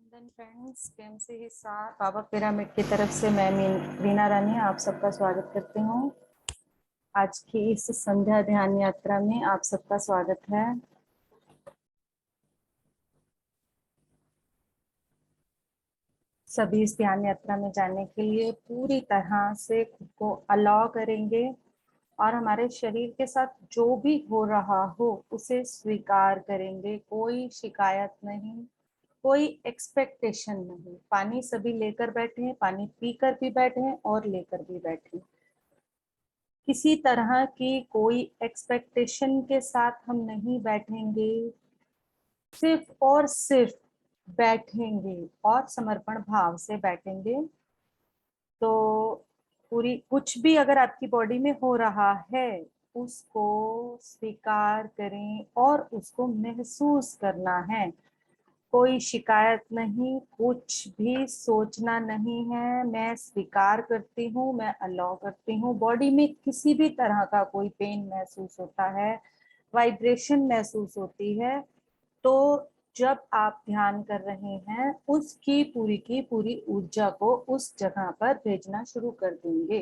Then friends, प्रेम से ही साथ बाबा pyramid की तरफ से मैं रीना रानी आप सबका स्वागत करती हूँ। आज की इस संध्या ध्यान यात्रा में आप सबका स्वागत है। सभी इस ध्यान यात्रा में जाने के लिए पूरी तरह से खुद को अलाउ करेंगे और हमारे शरीर के साथ जो भी हो रहा हो उसे स्वीकार करेंगे। कोई शिकायत नहीं, कोई एक्सपेक्टेशन नहीं। पानी सभी लेकर बैठे हैं, पानी पीकर भी बैठे हैं और लेकर भी बैठे हैं। किसी तरह की कोई एक्सपेक्टेशन के साथ हम नहीं बैठेंगे, सिर्फ और सिर्फ बैठेंगे और समर्पण भाव से बैठेंगे। तो पूरी कुछ भी अगर आपकी बॉडी में हो रहा है उसको स्वीकार करें और उसको महसूस करना है। कोई शिकायत नहीं, कुछ भी सोचना नहीं है। मैं स्वीकार करती हूँ, मैं अलाउ करती हूँ। बॉडी में किसी भी तरह का कोई पेन महसूस होता है, वाइब्रेशन महसूस होती है, तो जब आप ध्यान कर रहे हैं उसकी पूरी की पूरी ऊर्जा को उस जगह पर भेजना शुरू कर देंगे।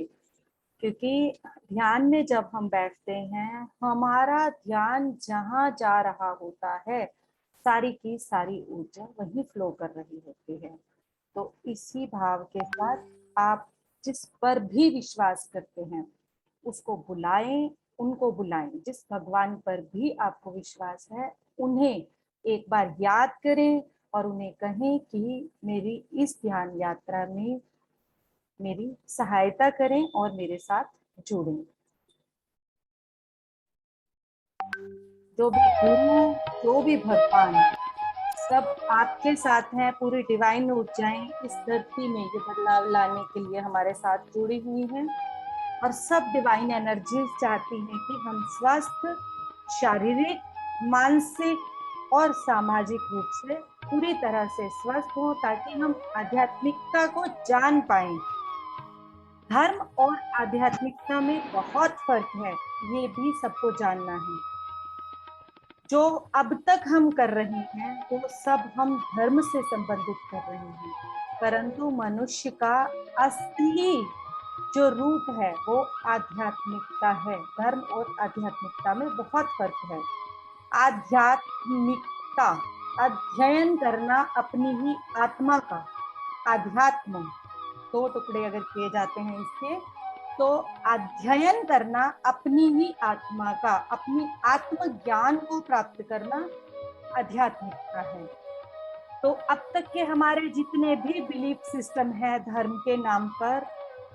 क्योंकि ध्यान में जब हम बैठते हैं, हमारा ध्यान जहाँ जा रहा होता है, सारी की सारी ऊर्जा वही फ्लो कर रही होती है। तो इसी भाव के साथ आप जिस पर भी विश्वास करते हैं उसको बुलाएं, उनको बुलाएं। जिस भगवान पर भी आपको विश्वास है उन्हें एक बार याद करें और उन्हें कहें कि मेरी इस ध्यान यात्रा में मेरी सहायता करें और मेरे साथ जुड़ें। जो भी गुरु, जो भी भगवान, सब आपके साथ हैं। पूरी डिवाइन ऊर्जाएं इस धरती में ये बदलाव लाने के लिए हमारे साथ जुड़ी हुई हैं और सब डिवाइन एनर्जीज चाहती हैं कि हम स्वस्थ, शारीरिक, मानसिक और सामाजिक रूप से पूरी तरह से स्वस्थ हों, ताकि हम आध्यात्मिकता को जान पाएं। धर्म और आध्यात्मिकता में बहुत फर्क है, ये भी सबको जानना है। जो अब तक हम कर रहे हैं वो सब हम धर्म से संबंधित कर रहे हैं, परंतु मनुष्य का असली जो रूप है वो आध्यात्मिकता है। धर्म और आध्यात्मिकता में बहुत फर्क है। आध्यात्मिकता, अध्ययन करना अपनी ही आत्मा का। आध्यात्म दो टुकड़े अगर किए जाते हैं इसके, तो अध्ययन करना अपनी ही आत्मा का, अपनी आत्मज्ञान को प्राप्त करना आध्यात्मिकता है। तो अब तक के हमारे जितने भी बिलीफ सिस्टम है धर्म के नाम पर,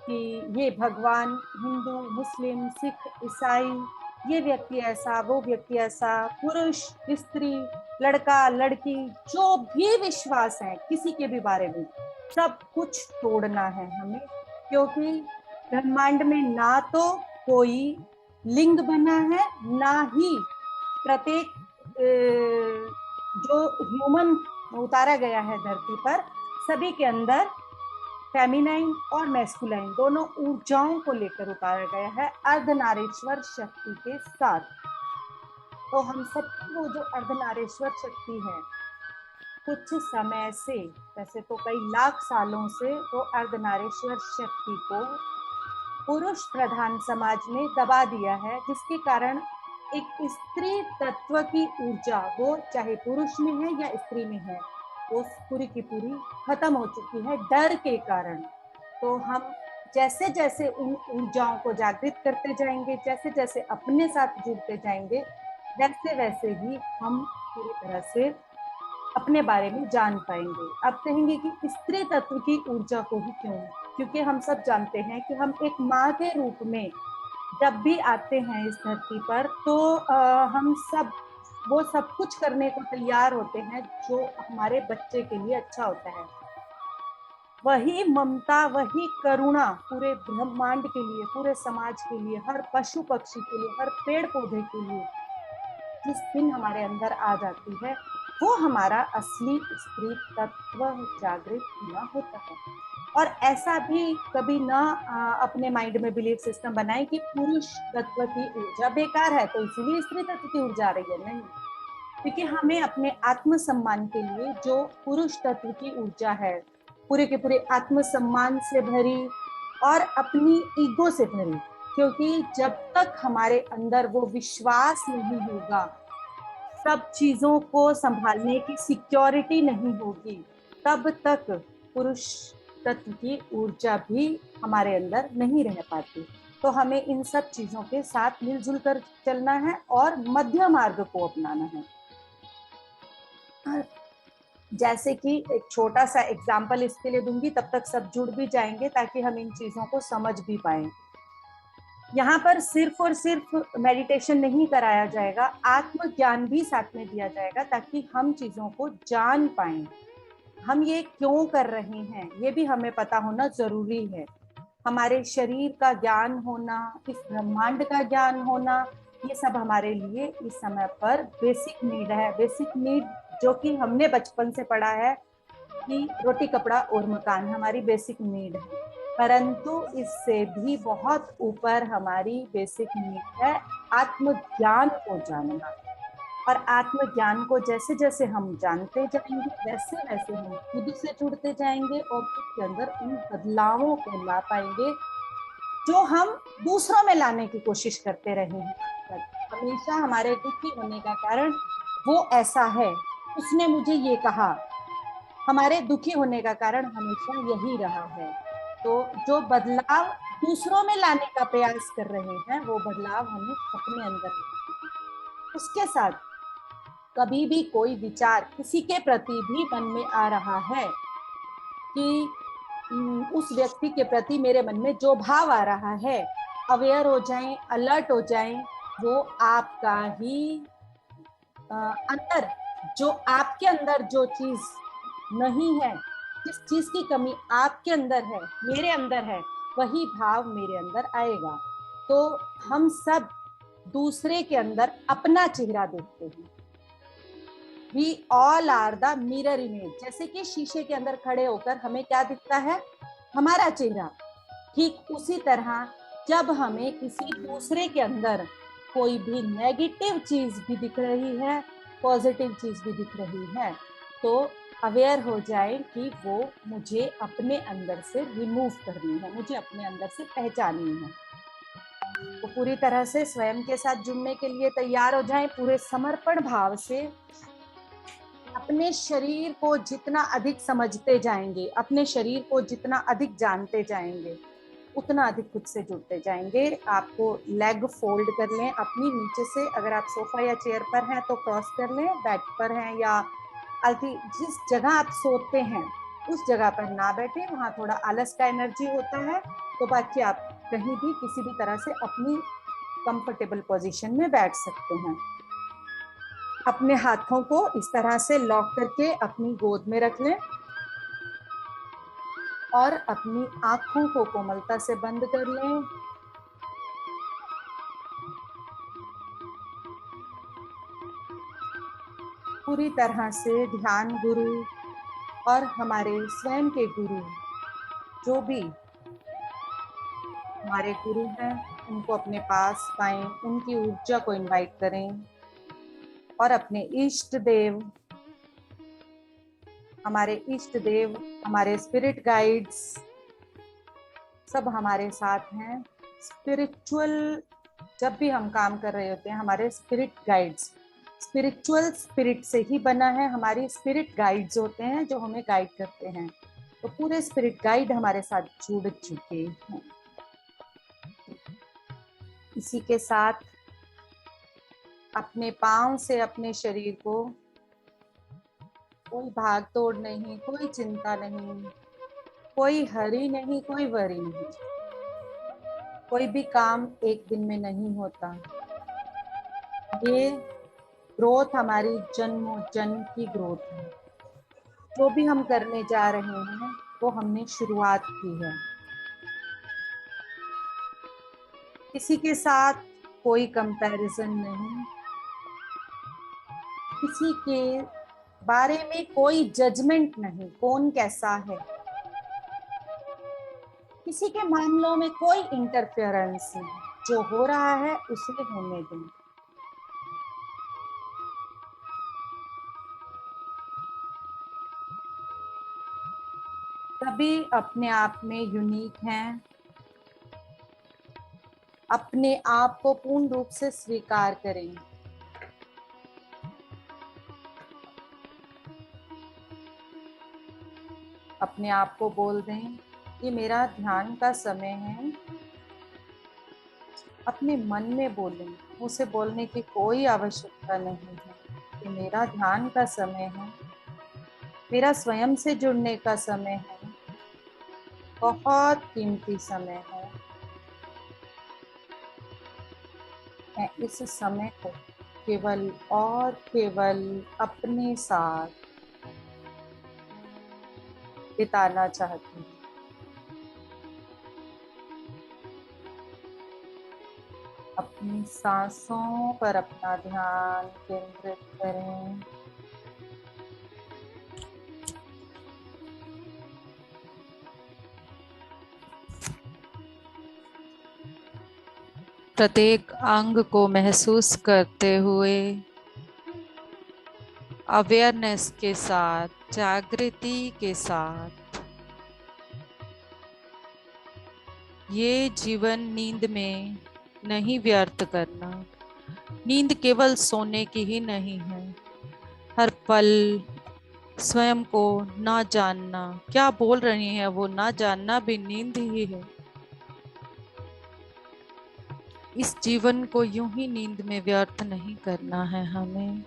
कि ये भगवान, हिंदू, मुस्लिम, सिख, ईसाई, ये व्यक्ति ऐसा, वो व्यक्ति ऐसा, पुरुष, स्त्री, लड़का, लड़की, जो भी विश्वास है किसी के भी बारे में, सब कुछ तोड़ना है हमें। क्योंकि ब्रह्मांड में ना तो कोई लिंग बना है, ना ही प्रत्येक जो ह्यूमन उतारा गया है धरती पर, सभी के अंदर फेमिनाइन और मैस्कुलाइन दोनों ऊर्जाओं को लेकर उतारा गया है, अर्धनारीश्वर शक्ति के साथ। तो हम सबकी वो जो अर्धनारीश्वर शक्ति है, कुछ समय से, वैसे तो कई लाख सालों से, वो अर्धनारीश्वर शक्ति को पुरुष प्रधान समाज ने दबा दिया है, जिसके कारण एक स्त्री तत्व की ऊर्जा, वो चाहे पुरुष में है या स्त्री में है, वो पूरी की पूरी खत्म हो चुकी है डर के कारण। तो हम जैसे जैसे उन ऊर्जाओं को जागृत करते जाएंगे, जैसे जैसे अपने साथ जुड़ते जाएंगे, वैसे वैसे ही हम पूरी तरह से अपने बारे में जान पाएंगे। अब कहेंगे कि स्त्री तत्व की ऊर्जा को ही क्यों? क्योंकि हम सब जानते हैं कि हम एक माँ के रूप में जब भी आते हैं इस धरती पर, तो हम सब वो सब कुछ करने को तैयार होते हैं जो हमारे बच्चे के लिए अच्छा होता है। वही ममता, वही करुणा पूरे ब्रह्मांड के लिए, पूरे समाज के लिए, हर पशु पक्षी के लिए, हर पेड़ पौधे के लिए जिस दिन हमारे अंदर आ जाती है, वो हमारा असली स्त्री तत्व जागृत होना होता है। और ऐसा भी कभी ना अपने माइंड में बिलीफ सिस्टम बनाए कि पुरुष तत्व की ऊर्जा बेकार है तो इसीलिए स्त्री तत्व की ऊर्जा आ रही है। नहीं, क्योंकि हमें अपने आत्मसम्मान के लिए जो पुरुष तत्व की ऊर्जा है, पूरे के पूरे आत्मसम्मान से भरी और अपनी ईगो से भरी, क्योंकि जब तक हमारे अंदर वो विश्वास नहीं होगा, सब चीजों को संभालने की सिक्योरिटी नहीं होगी, तब तक पुरुष तत्व की ऊर्जा भी हमारे अंदर नहीं रह पाती। तो हमें इन सब चीजों के साथ मिलजुल कर चलना है और मध्य मार्ग को अपनाना है। जैसे कि एक छोटा सा एग्जाम्पल इसके लिए दूंगी, तब तक सब जुड़ भी जाएंगे ताकि हम इन चीजों को समझ भी पाए। यहाँ पर सिर्फ और सिर्फ मेडिटेशन नहीं कराया जाएगा, आत्मज्ञान भी साथ में दिया जाएगा ताकि हम चीजों को जान पाए। हम ये क्यों कर रहे हैं ये भी हमें पता होना जरूरी है। हमारे शरीर का ज्ञान होना, इस ब्रह्मांड का ज्ञान होना, ये सब हमारे लिए इस समय पर बेसिक नीड है। बेसिक नीड जो कि हमने बचपन से पढ़ा है कि रोटी कपड़ा और मकान हमारी बेसिक नीड है, परंतु इससे भी बहुत ऊपर हमारी बेसिक नीड है आत्मज्ञान को जानना। और आत्मज्ञान को जैसे जैसे हम जानते जाएंगे, वैसे वैसे हम खुद से जुड़ते जाएंगे और खुद के अंदर उन बदलावों को ला पाएंगे जो हम दूसरों में लाने की कोशिश करते रहे हैं। हमेशा हमारे दुखी होने का कारण वो ऐसा है, उसने मुझे ये कहा, हमारे दुखी होने का कारण हमेशा यही रहा है। तो जो बदलाव दूसरों में लाने का प्रयास कर रहे हैं, वो बदलाव हमें अपने अंदर लाना है। उसके साथ कभी भी कोई विचार किसी के प्रति भी मन में आ रहा है कि उस व्यक्ति के प्रति मेरे मन में जो भाव आ रहा है, अवेयर हो जाएं, अलर्ट हो जाएं। वो आपका ही अंदर, जो आपके अंदर जो चीज नहीं है, जिस चीज की कमी आपके अंदर है, मेरे अंदर है, वही भाव मेरे अंदर आएगा। तो हम सब दूसरे के अंदर अपना चेहरा देखते हैं। We all are the mirror image। जैसे कि शीशे के अंदर खड़े होकर हमें क्या दिखता है, हमारा चेहरा। ठीक उसी तरह जब हमें किसी दूसरे के अंदर कोई भी नेगेटिव चीज भी दिख रही है, पॉजिटिव चीज भी दिख रही है, तो अवेयर हो जाए कि वो मुझे अपने अंदर से रिमूव करनी है, मुझे अपने अंदर से पहचाननी है। तो पूरी तरह से स्वयं के साथ जुड़ने के लिए तैयार हो जाएं, पूरे समर्पण भाव से। अपने शरीर को जितना अधिक समझते जाएंगे, अपने शरीर को जितना अधिक जानते जाएंगे, उतना अधिक खुद से जुड़ते जाएंगे। आपको लेग फोल्ड कर लें अपनी नीचे से, अगर आप सोफा या चेयर पर हैं तो क्रॉस कर लें, बेड पर हैं या अल्टी जिस जगह आप सोते हैं उस जगह पर ना बैठे, वहां थोड़ा आलस का एनर्जी होता है। तो बाकी आप कहीं भी किसी भी तरह से अपनी कंफर्टेबल पोजीशन में बैठ सकते हैं। अपने हाथों को इस तरह से लॉक करके अपनी गोद में रख लें और अपनी आंखों को कोमलता से बंद कर लें। पूरी तरह से ध्यान गुरु और हमारे स्वयं के गुरु, जो भी हमारे गुरु हैं, उनको अपने पास पाएं, उनकी ऊर्जा को इनवाइट करें और अपने इष्ट देव, हमारे इष्ट देव, हमारे स्पिरिट गाइड्स सब हमारे साथ हैं। स्पिरिचुअल जब भी हम काम कर रहे होते हैं, हमारे स्पिरिट गाइड्स, स्पिरिचुअल स्पिरिट से ही बना है, हमारी स्पिरिट गाइड्स होते हैं जो हमें गाइड करते हैं। तो पूरे स्पिरिट गाइड हमारे साथ जुड़ चुके हैं। इसी के साथ अपने पांव से अपने शरीर को, कोई भाग तोड़ नहीं, कोई चिंता नहीं, कोई हरी नहीं, कोई वरी नहीं। कोई भी काम एक दिन में नहीं होता। ये ग्रोथ हमारी जन्मों जन्म की ग्रोथ है। जो भी हम करने जा रहे हैं वो हमने शुरुआत की है। किसी के साथ कोई कंपैरिजन नहीं, किसी के बारे में कोई जजमेंट नहीं, कौन कैसा है, किसी के मामलों में कोई इंटरफेरेंस नहीं। जो हो रहा है उसे होने दें। सभी अपने आप में यूनिक हैं। अपने आप को पूर्ण रूप से स्वीकार करें। अपने आप को बोल दें कि मेरा ध्यान का समय है। अपने मन में बोलें, उसे बोलने की कोई आवश्यकता नहीं है कि मेरा ध्यान का समय है, मेरा स्वयं से जुड़ने का समय है, बहुत कीमती समय है। मैं इस समय को केवल और केवल अपने साथ बिताना चाहती हूँ। अपनी सांसों पर अपना ध्यान केंद्रित करें। प्रत्येक अंग को महसूस करते हुए अवेयरनेस के साथ, जागृति के साथ ये जीवन नींद में नहीं व्यर्थ करना। नींद केवल सोने की ही नहीं है। हर पल स्वयं को ना जानना, क्या बोल रही हैं वो ना जानना भी नींद ही है। इस जीवन को यूं ही नींद में व्यर्थ नहीं करना है हमें।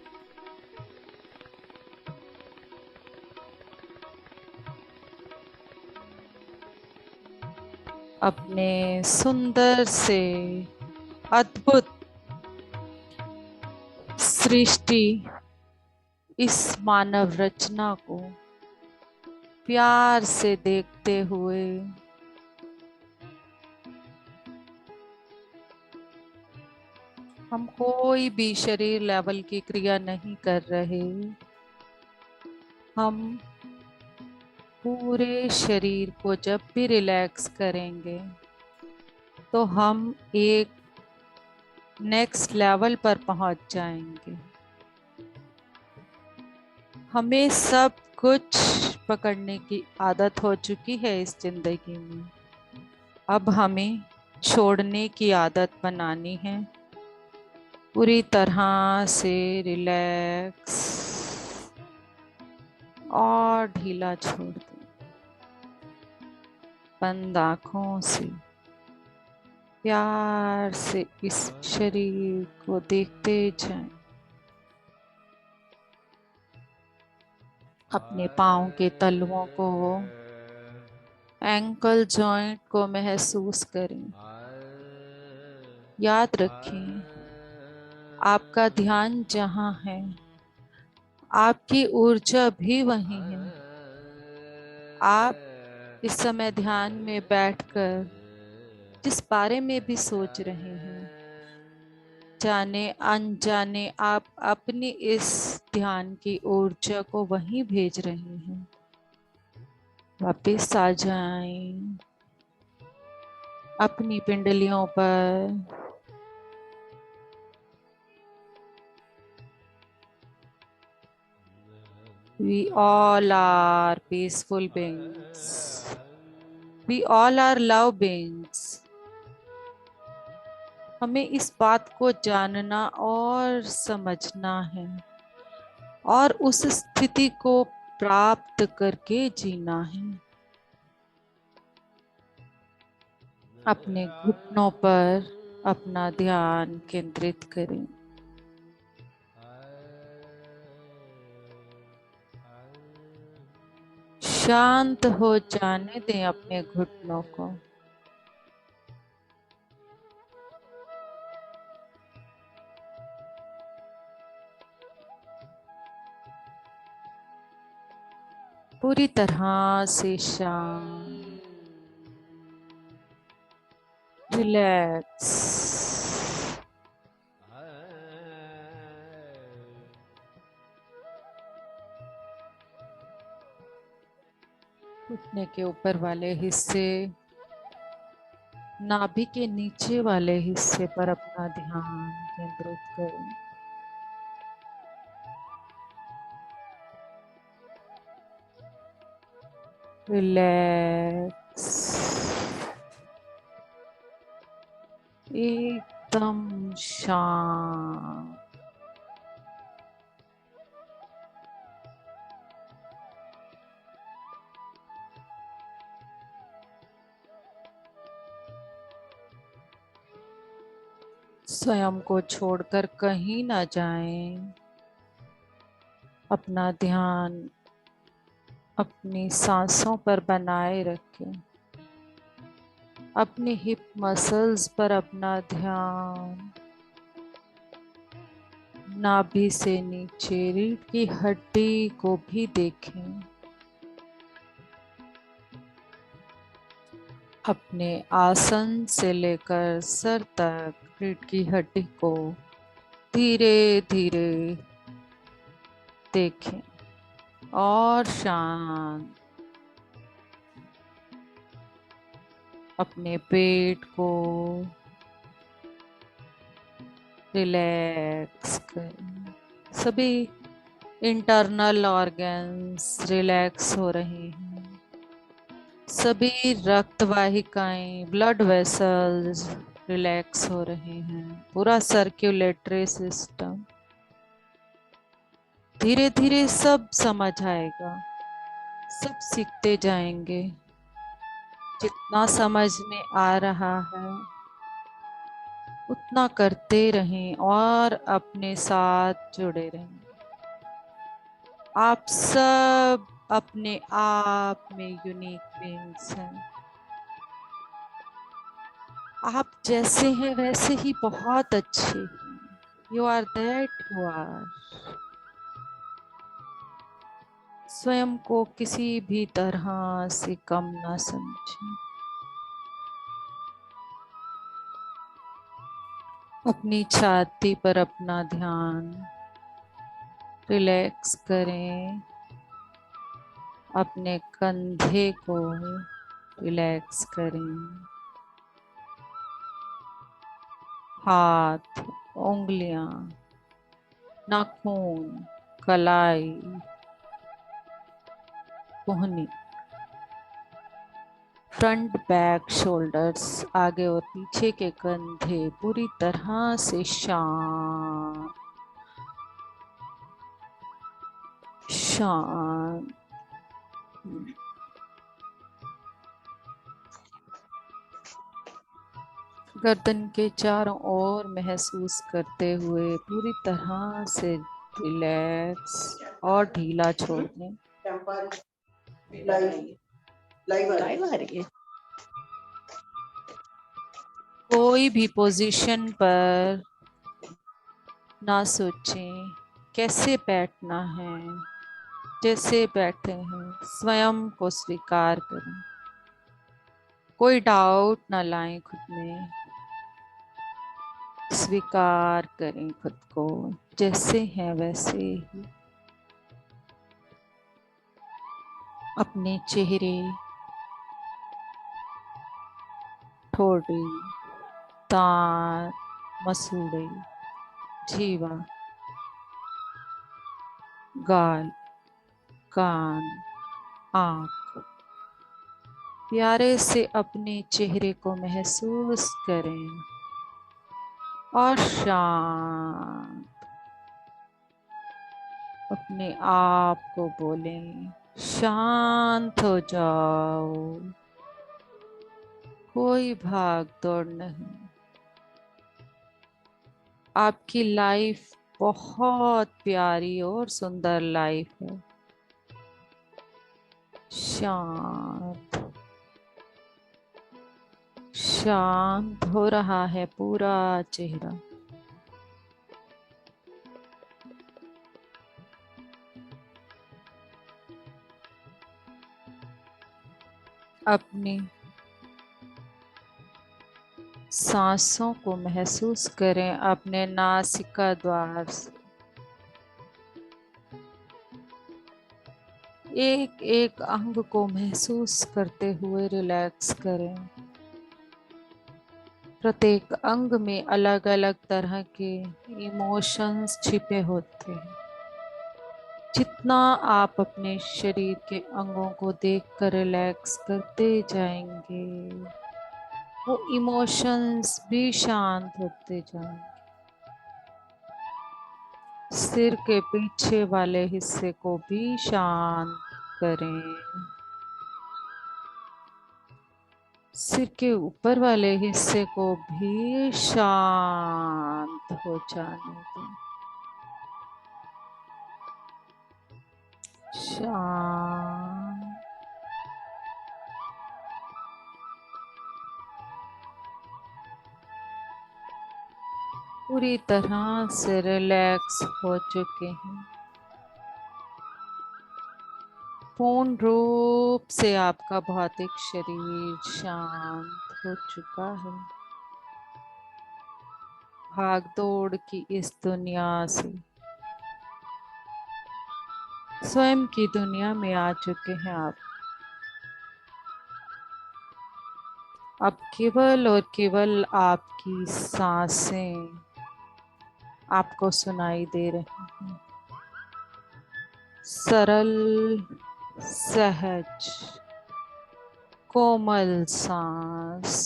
अपने सुंदर से अद्भुत सृष्टि, इस मानव रचना को प्यार से देखते हुए हम कोई भी शरीर लेवल की क्रिया नहीं कर रहे। हम पूरे शरीर को जब भी रिलैक्स करेंगे तो हम एक नेक्स्ट लेवल पर पहुंच जाएंगे। हमें सब कुछ पकड़ने की आदत हो चुकी है इस जिंदगी में। अब हमें छोड़ने की आदत बनानी है। पूरी तरह से रिलैक्स और ढीला छोड़ दें। बंद आँखों से प्यार से इस शरीर को देखते जाएं। अपने पाँव के तलवों को, एंकल जॉइंट को महसूस करें। याद रखें, आपका ध्यान जहाँ है, आपकी ऊर्जा भी वहीं है। आप इस समय ध्यान में बैठकर जिस बारे में भी सोच रहे हैं, जाने अनजाने आप अपनी इस ध्यान की ऊर्जा को वहीं भेज रहे हैं। वापिस आ जाएं अपनी पिंडलियों पर। We all are peaceful beings. We all are love beings. हमें इस बात को जानना और समझना है और उस स्थिति को प्राप्त करके जीना है। अपने घुटनों पर अपना ध्यान केंद्रित करें। शांत हो जाने दें अपने घुटनों को। पूरी तरह से शांत, रिलैक्स। घुटने के ऊपर वाले हिस्से, नाभि के नीचे वाले हिस्से पर अपना ध्यान केंद्रित करें। रिलैक्स, एकदम शांत। स्वयं को छोड़कर कहीं ना जाएं। अपना ध्यान अपनी सांसों पर बनाए रखें। अपनी हिप मसल्स पर अपना ध्यान, नाभि से नीचे रीढ़ की हड्डी को भी देखें। अपने आसन से लेकर सर तक रीढ़ की हड्डी को धीरे धीरे देखें और शांत। अपने पेट को रिलैक्स करें। सभी इंटरनल ऑर्गन्स रिलैक्स हो रहे हैं। सभी रक्त वाहिकाएं, ब्लड वेसल्स रिलैक्स हो रहे हैं। पूरा सर्कुलेटरी सिस्टम धीरे धीरे सब समझ आएगा। सब सीखते जाएंगे। जितना समझ में आ रहा है उतना करते रहें और अपने साथ जुड़े रहें। आप सब अपने आप में यूनिक बीइंग्स हैं। आप जैसे हैं वैसे ही बहुत अच्छे हैं। You are that you are. स्वयं को किसी भी तरह से कम ना समझें। अपनी छाती पर अपना ध्यान रिलैक्स करें। अपने कंधे को रिलैक्स करें। हाथ, उंगलियां, नाखून, कलाई, कोहनी, फ्रंट बैक शोल्डर्स, आगे और पीछे के कंधे पूरी तरह से शांत शांत। गर्दन के चारों ओर महसूस करते हुए पूरी तरह से रिलैक्स और ढीला छोड़ दें। लाइव आ रही है। कोई भी पोजीशन पर ना सोचें कैसे बैठना है। जैसे बैठे हैं स्वयं को स्वीकार करें। कोई डाउट ना लाएं खुद में। स्वीकार करें खुद को जैसे हैं वैसे ही। अपने चेहरे, ठोड़ी, दांत, मसूड़े, जीवा, गाल, कान, आंख, प्यारे से अपने चेहरे को महसूस करें और शांत अपने आप को बोलें, शांत हो जाओ। कोई भाग दौड़ नहीं। आपकी लाइफ बहुत प्यारी और सुंदर लाइफ है। शांत शांत हो रहा है पूरा चेहरा। अपनी सांसों को महसूस करें अपने नासिका द्वार से। एक एक अंग को महसूस करते हुए रिलैक्स करें। प्रत्येक अंग में अलग अलग तरह के इमोशंस छिपे होते हैं। जितना आप अपने शरीर के अंगों को देखकर रिलैक्स करते जाएंगे, वो इमोशंस भी शांत होते जाएंगे। सिर के पीछे वाले हिस्से को भी शांत करें। सिर के ऊपर वाले हिस्से को भी शांत हो जाने दें। शांत। पूरी तरह से रिलैक्स हो चुके हैं। पूर्ण रूप से आपका भौतिक शरीर शांत हो चुका है। भाग दौड़ की इस दुनिया से स्वयं की दुनिया में आ चुके हैं आप। अब केवल और केवल आपकी सांसें आपको सुनाई दे रही हैं। सरल, सहज, कोमल सांस।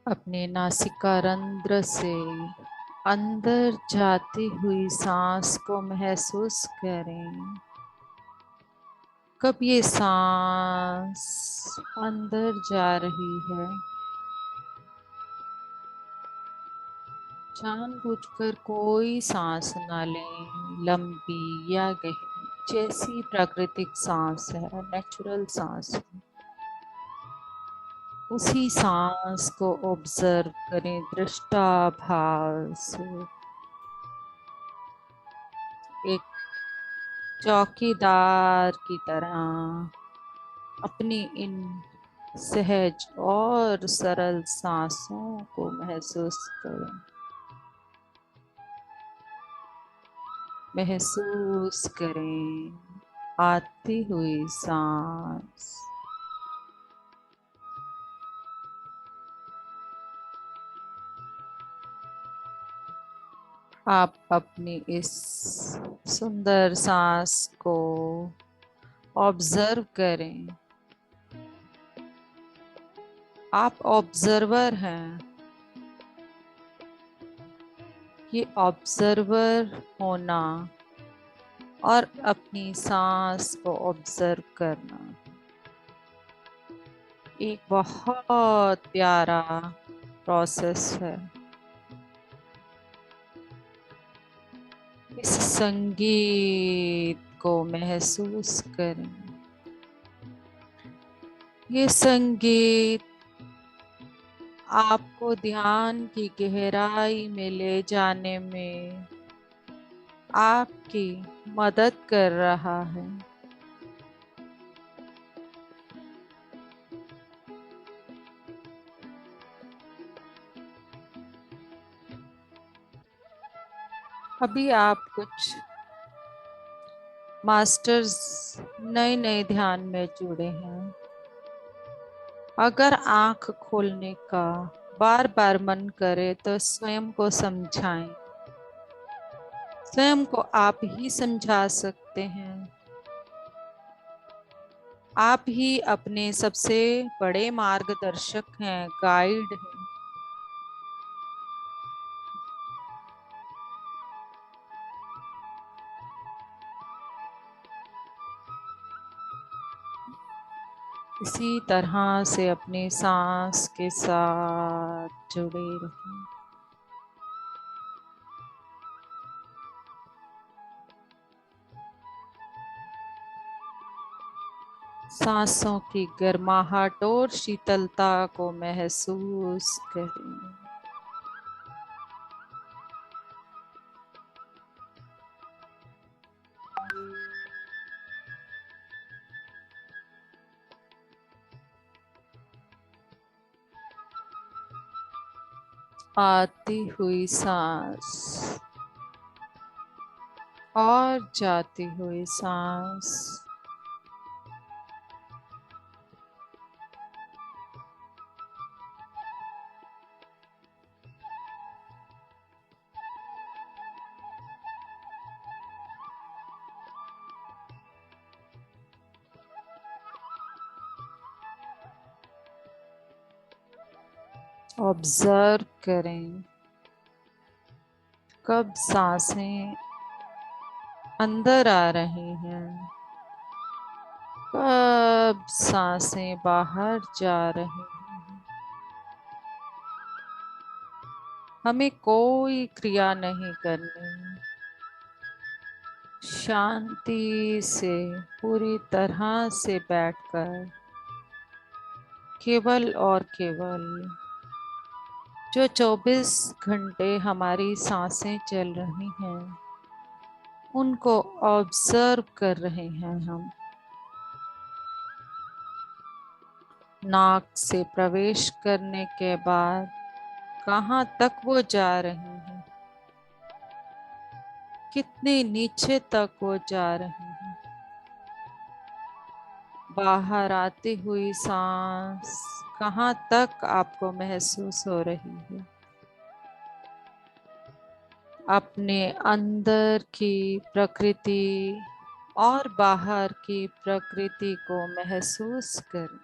अपने नासिका रंध्र से अंदर जाती हुई सांस को महसूस करें। कब ये सांस अंदर जा रही है, जानबूझकर कोई सांस ना लें, लंबी या गहरी, जैसी प्राकृतिक सांस है, नेचुरल सांस है, उसी सांस को ऑब्जर्व करें दृष्टाभाव से। एक चौकीदार की तरह अपनी इन सहज और सरल सांसों को महसूस करें। महसूस करें आती हुई सांस। आप अपनी इस सुंदर सांस को ऑब्जर्व करें। आप ऑब्जर्वर हैं। ये ऑब्जर्वर होना और अपनी सांस को ऑब्जर्व करना एक बहुत प्यारा प्रोसेस है। इस संगीत को महसूस करें। ये संगीत आपको ध्यान की गहराई में ले जाने में आपकी मदद कर रहा है। अभी आप कुछ मास्टर्स नए नए ध्यान में जुड़े हैं। अगर आंख खोलने का बार बार मन करे तो स्वयं को समझाएं। स्वयं को आप ही समझा सकते हैं। आप ही अपने सबसे बड़े मार्गदर्शक हैं, गाइड हैं। इसी तरह से अपनी सांस के साथ जुड़े रहें। सांसों की गर्माहट और शीतलता को महसूस करें। आती हुई सांस और जाती हुई सांस। ऑब्जर्व करें कब सांसें अंदर आ रही हैं, कब सांसें बाहर जा रही हैं। हमें कोई क्रिया नहीं करनी, शांति से पूरी तरह से बैठकर केवल और केवल जो 24 घंटे हमारी सांसें चल रही हैं उनको ऑब्जर्व कर रहे हैं हम। नाक से प्रवेश करने के बाद कहाँ तक वो जा रही हैं, कितने नीचे तक वो जा रही हैं। बाहर आती हुई सांस कहाँ तक आपको महसूस हो रही है। अपने अंदर की प्रकृति और बाहर की प्रकृति को महसूस करें।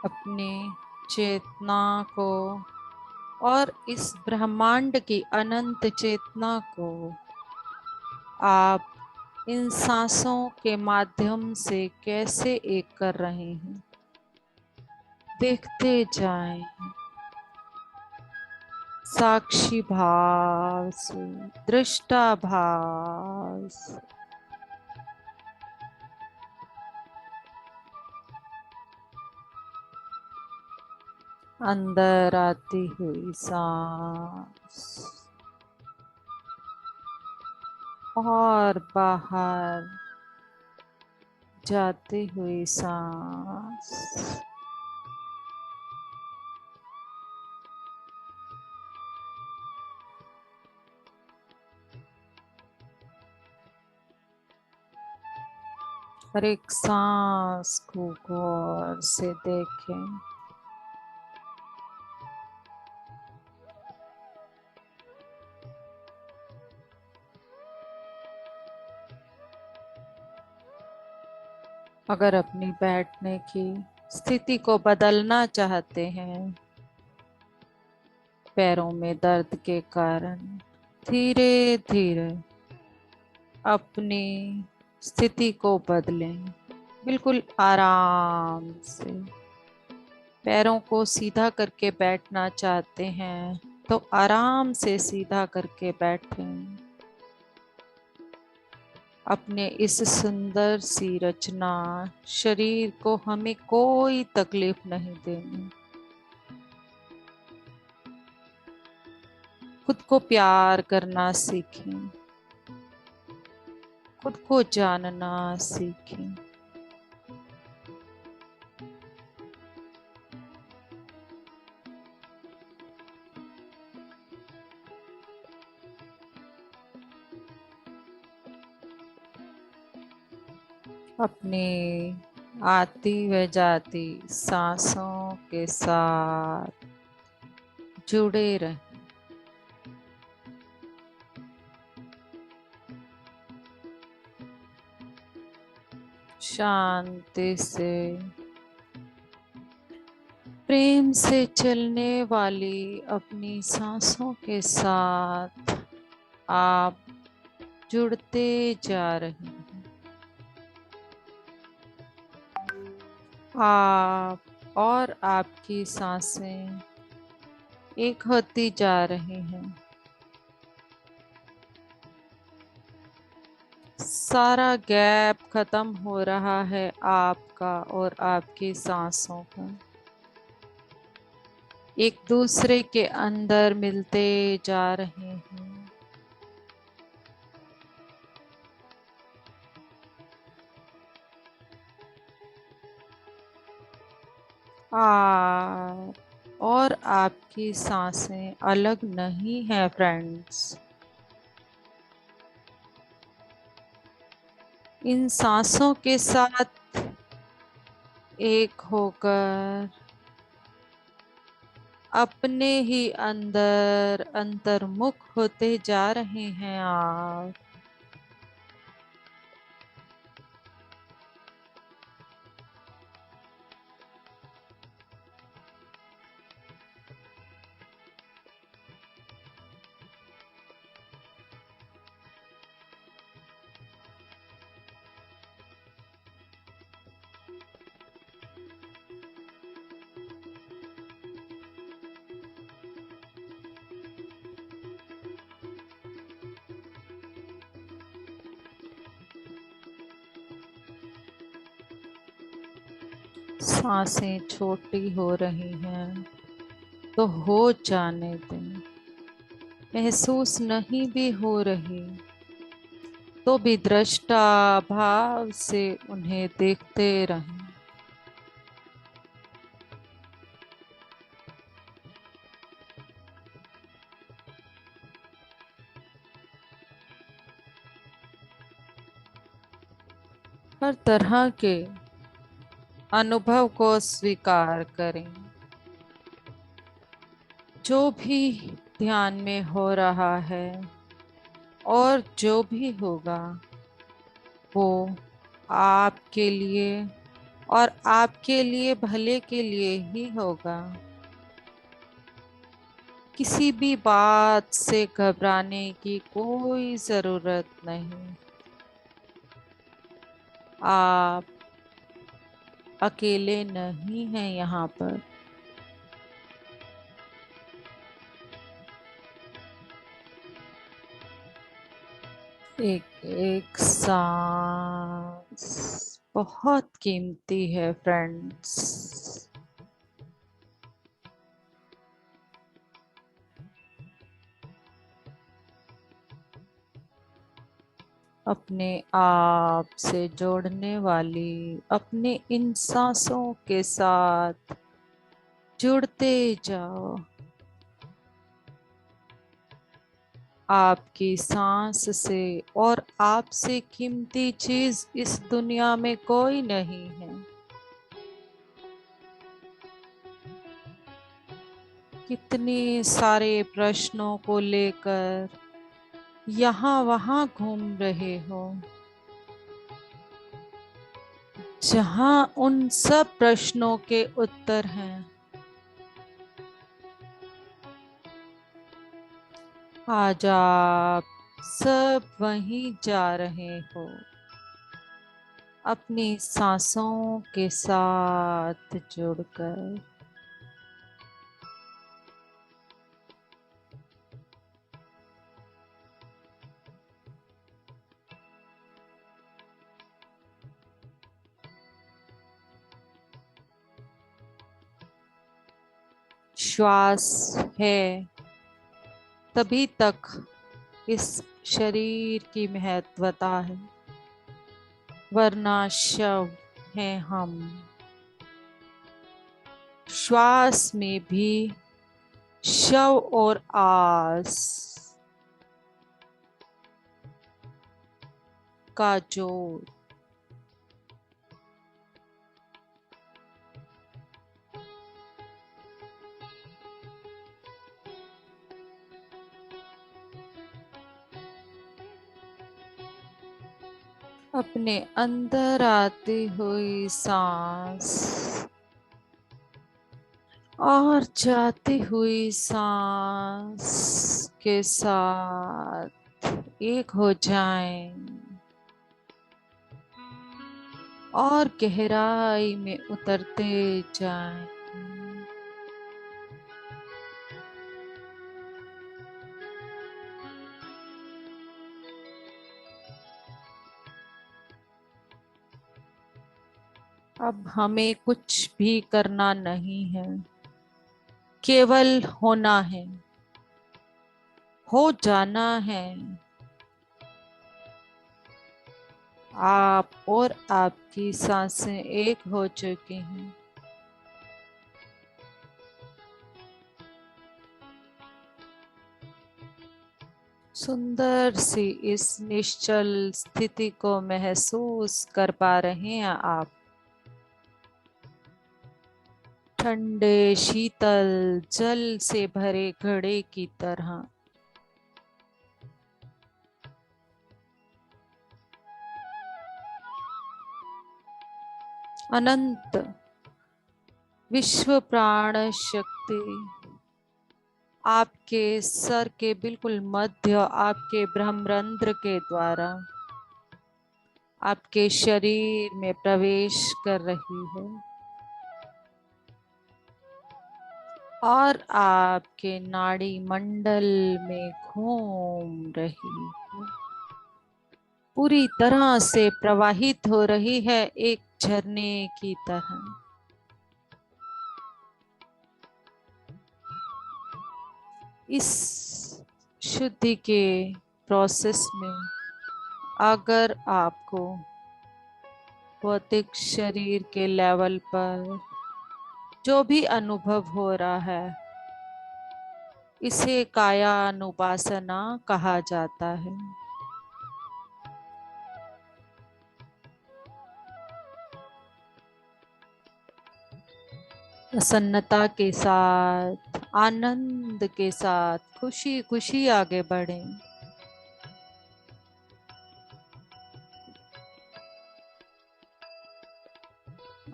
अपनी चेतना को और इस ब्रह्मांड की अनंत चेतना को आप इन सांसों के माध्यम से कैसे एक कर रहे हैं, देखते जाएं। साक्षी भाव से, दृष्टा भाव से। अंदर आती हुई सांस और बाहर जाती हुई सांस। हर एक सांस को गौर से देखें। अगर अपनी बैठने की स्थिति को बदलना चाहते हैं, पैरों में दर्द के कारण धीरे धीरे अपनी स्थिति को बदलें, बिल्कुल आराम से। पैरों को सीधा करके बैठना चाहते हैं तो आराम से सीधा करके बैठें। अपने इस सुंदर सी रचना शरीर को हमें कोई तकलीफ नहीं देनी। खुद को प्यार करना सीखें, खुद को जानना सीखें। अपनी आती व जाती सांसों के साथ जुड़े रहें। शांति से, प्रेम से चलने वाली अपनी सांसों के साथ आप जुड़ते जा रहे हैं। आप और आपकी सांसें एक होती जा रही हैं। सारा गैप खत्म हो रहा है आपका और आपकी सांसों का। एक दूसरे के अंदर मिलते जा रहे हैं। आप और आपकी सांसें अलग नहीं है फ्रेंड्स। इन सांसों के साथ एक होकर अपने ही अंदर अंतर्मुख होते जा रहे हैं आप। सांसें छोटी हो रही हैं तो हो जाने दें। महसूस नहीं भी हो रही तो भी दृष्टा भाव से उन्हें देखते रहें। हर तरह के अनुभव को स्वीकार करें। जो भी ध्यान में हो रहा है और जो भी होगा वो आपके लिए और आपके लिए भले के लिए ही होगा। किसी भी बात से घबराने की कोई जरूरत नहीं। आप अकेले नहीं हैं यहाँ पर। एक एक सांस बहुत कीमती है फ्रेंड्स। अपने आप से जोड़ने वाली अपने इन सांसों के साथ जुड़ते जाओ। आपकी सांस से और आपसे कीमती चीज इस दुनिया में कोई नहीं है। कितने सारे प्रश्नों को लेकर यहाँ वहाँ घूम रहे हो, जहाँ उन सब प्रश्नों के उत्तर हैं। आज आप सब वहीं जा रहे हो, अपनी सांसों के साथ जुड़कर। श्वास है तभी तक इस शरीर की महत्वता है, वरना शव हैं हम। श्वास में भी शव और आस का जोड़। अपने अंदर आती हुई सांस और जाती हुई सांस के साथ एक हो जाएं और गहराई में उतरते जाएं। अब हमें कुछ भी करना नहीं है, केवल होना है, हो जाना है। आप और आपकी सांसें एक हो चुकी हैं। सुंदर सी इस निश्चल स्थिति को महसूस कर पा रहे हैं आप। ठंडे शीतल जल से भरे घड़े की तरह। अनंत विश्व प्राण शक्ति आपके सर के बिल्कुल मध्य, आपके ब्रह्मरंध्र के द्वारा आपके शरीर में प्रवेश कर रही है और आपके नाड़ी मंडल में घूम रही है, पूरी तरह से प्रवाहित हो रही है एक झरने की तरह। इस शुद्धि के प्रोसेस में अगर आपको भौतिक शरीर के लेवल पर जो भी अनुभव हो रहा है, इसे काया अनुपासना कहा जाता है। प्रसन्नता के साथ, आनंद के साथ, खुशी खुशी आगे बढ़ें।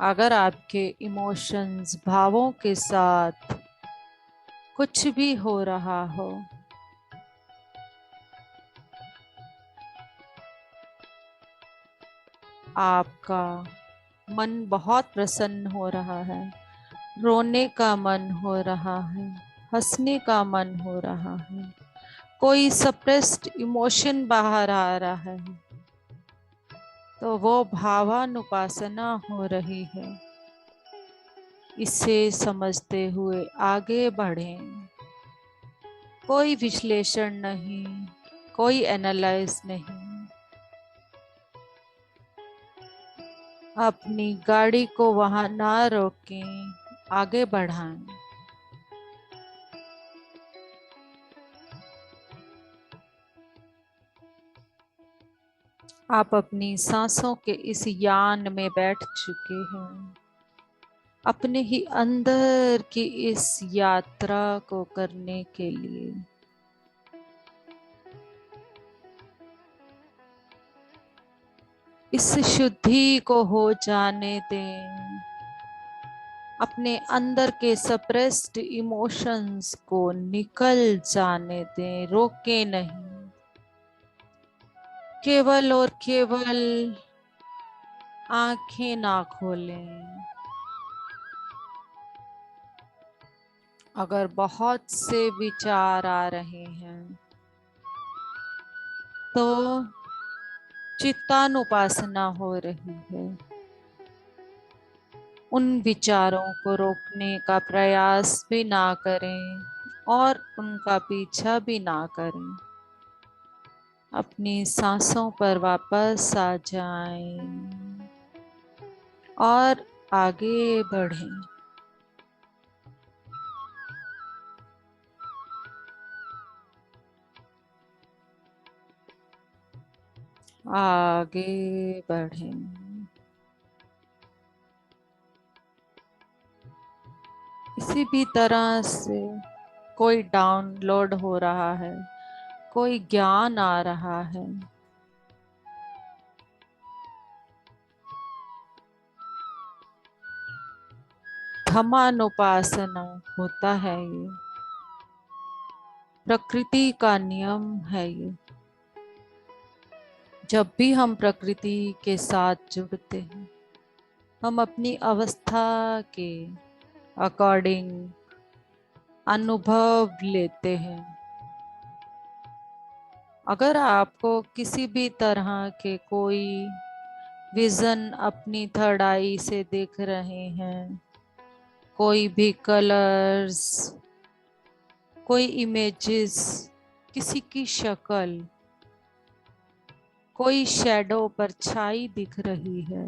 अगर आपके इमोशंस, भावों के साथ कुछ भी हो रहा हो, आपका मन बहुत प्रसन्न हो रहा है, रोने का मन हो रहा है, हंसने का मन हो रहा है, कोई सप्रेस्ड इमोशन बाहर आ रहा है, तो वो भावानुपासना हो रही है। इसे समझते हुए आगे बढ़ें। कोई विश्लेषण नहीं, कोई एनालाइज नहीं। अपनी गाड़ी को वहां ना रोकें, आगे बढ़ाएं। आप अपनी सांसों के इस यान में बैठ चुके हैं, अपने ही अंदर की इस यात्रा को करने के लिए। इस शुद्धि को हो जाने दें। अपने अंदर के सप्रेस्ड इमोशंस को निकल जाने दें, रोके नहीं। केवल और केवल आंखें ना खोलें। अगर बहुत से विचार आ रहे हैं तो चित्तानुपासना हो रही है। उन विचारों को रोकने का प्रयास भी ना करें और उनका पीछा भी ना करें। अपनी सांसों पर वापस आ जाएं और आगे बढ़ें। आगे बढ़ें। किसी भी तरह से कोई डाउनलोड हो रहा है, कोई ज्ञान आ रहा है, धम्मानुपासना होता है। ये प्रकृति का नियम है। ये जब भी हम प्रकृति के साथ जुड़ते हैं, हम अपनी अवस्था के अकॉर्डिंग अनुभव लेते हैं। अगर आपको किसी भी तरह के कोई विजन अपनी थर्ड आई से देख रहे हैं, कोई भी कलर्स, कोई इमेजेस, किसी की शक्ल, कोई शैडो परछाई दिख रही है,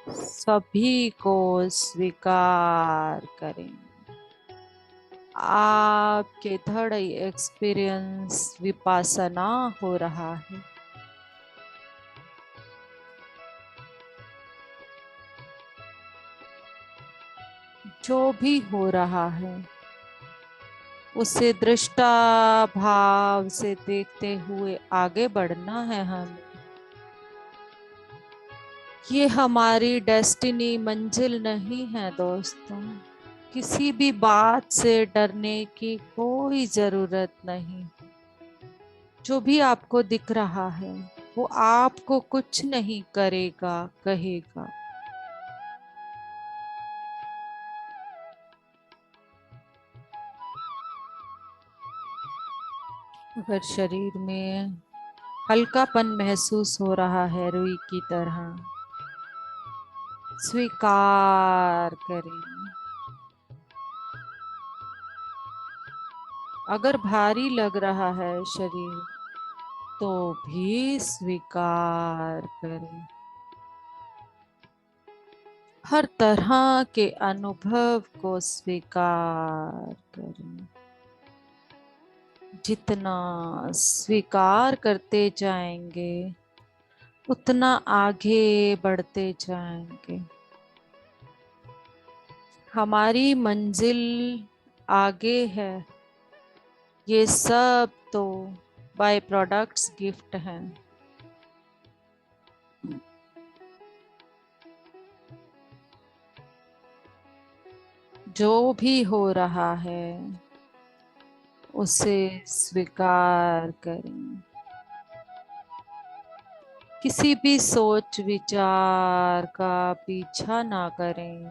सभी को स्वीकार करें। आपके थर्ड आई एक्सपीरियंस विपासना हो रहा है। जो भी हो रहा है उसे दृष्टा भाव से देखते हुए आगे बढ़ना है हमें। ये हमारी डेस्टिनी मंजिल नहीं है दोस्तों। किसी भी बात से डरने की कोई जरूरत नहीं। जो भी आपको दिख रहा है वो आपको कुछ नहीं करेगा, कहेगा। अगर शरीर में हल्कापन महसूस हो रहा है रुई की तरह, स्वीकार करें। अगर भारी लग रहा है शरीर तो भी स्वीकार करें। हर तरह के अनुभव को स्वीकार करें। जितना स्वीकार करते जाएंगे उतना आगे बढ़ते जाएंगे। हमारी मंजिल आगे है। ये सब तो बाय प्रोडक्ट्स गिफ्ट हैं। जो भी हो रहा है उसे स्वीकार करें। किसी भी सोच विचार का पीछा ना करें।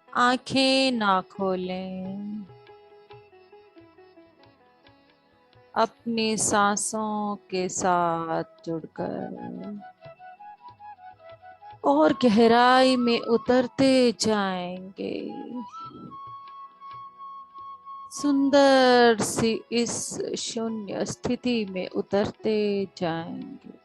आंखें ना खोलें। अपनी सांसों के साथ जुड़कर और गहराई में उतरते जाएंगे। सुंदर सी इस शून्य स्थिति में उतरते जाएंगे।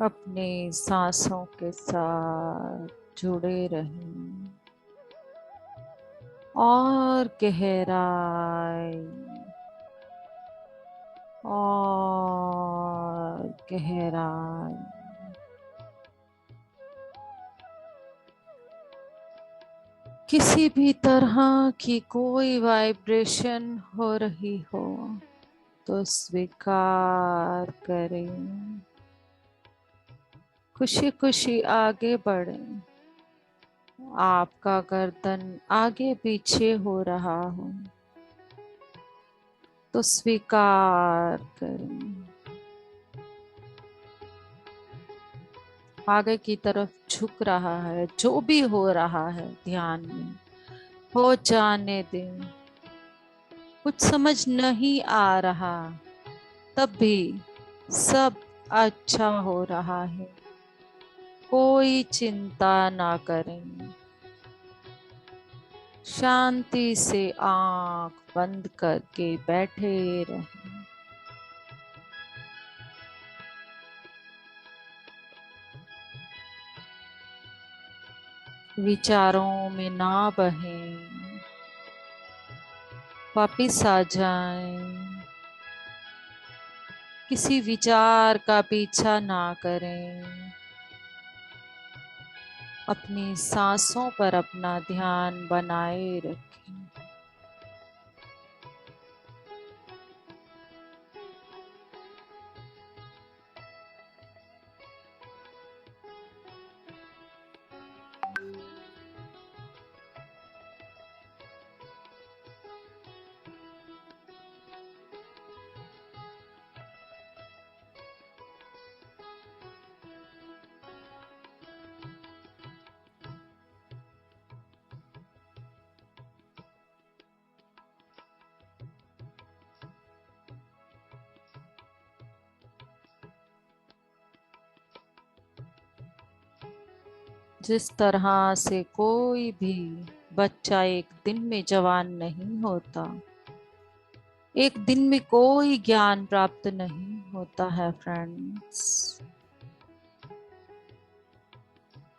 अपने सांसों के साथ जुड़े रहें और गहराई और गहराई। किसी भी तरह की कोई वाइब्रेशन हो रही हो तो स्वीकार करें। खुशी खुशी आगे बढ़ें। आपका गर्दन आगे पीछे हो रहा हो तो स्वीकार करें। आगे की तरफ झुक रहा है, जो भी हो रहा है ध्यान में हो जाने दें। कुछ समझ नहीं आ रहा तब भी सब अच्छा हो रहा है। कोई चिंता ना करें। शांति से आंख बंद करके बैठे रहें। विचारों में ना बहें। वापिस आ जाएं। किसी विचार का पीछा ना करें। अपनी सांसों पर अपना ध्यान बनाए रखें। जिस तरह से कोई भी बच्चा एक दिन में जवान नहीं होता, एक दिन में कोई ज्ञान प्राप्त नहीं होता है फ्रेंड्स।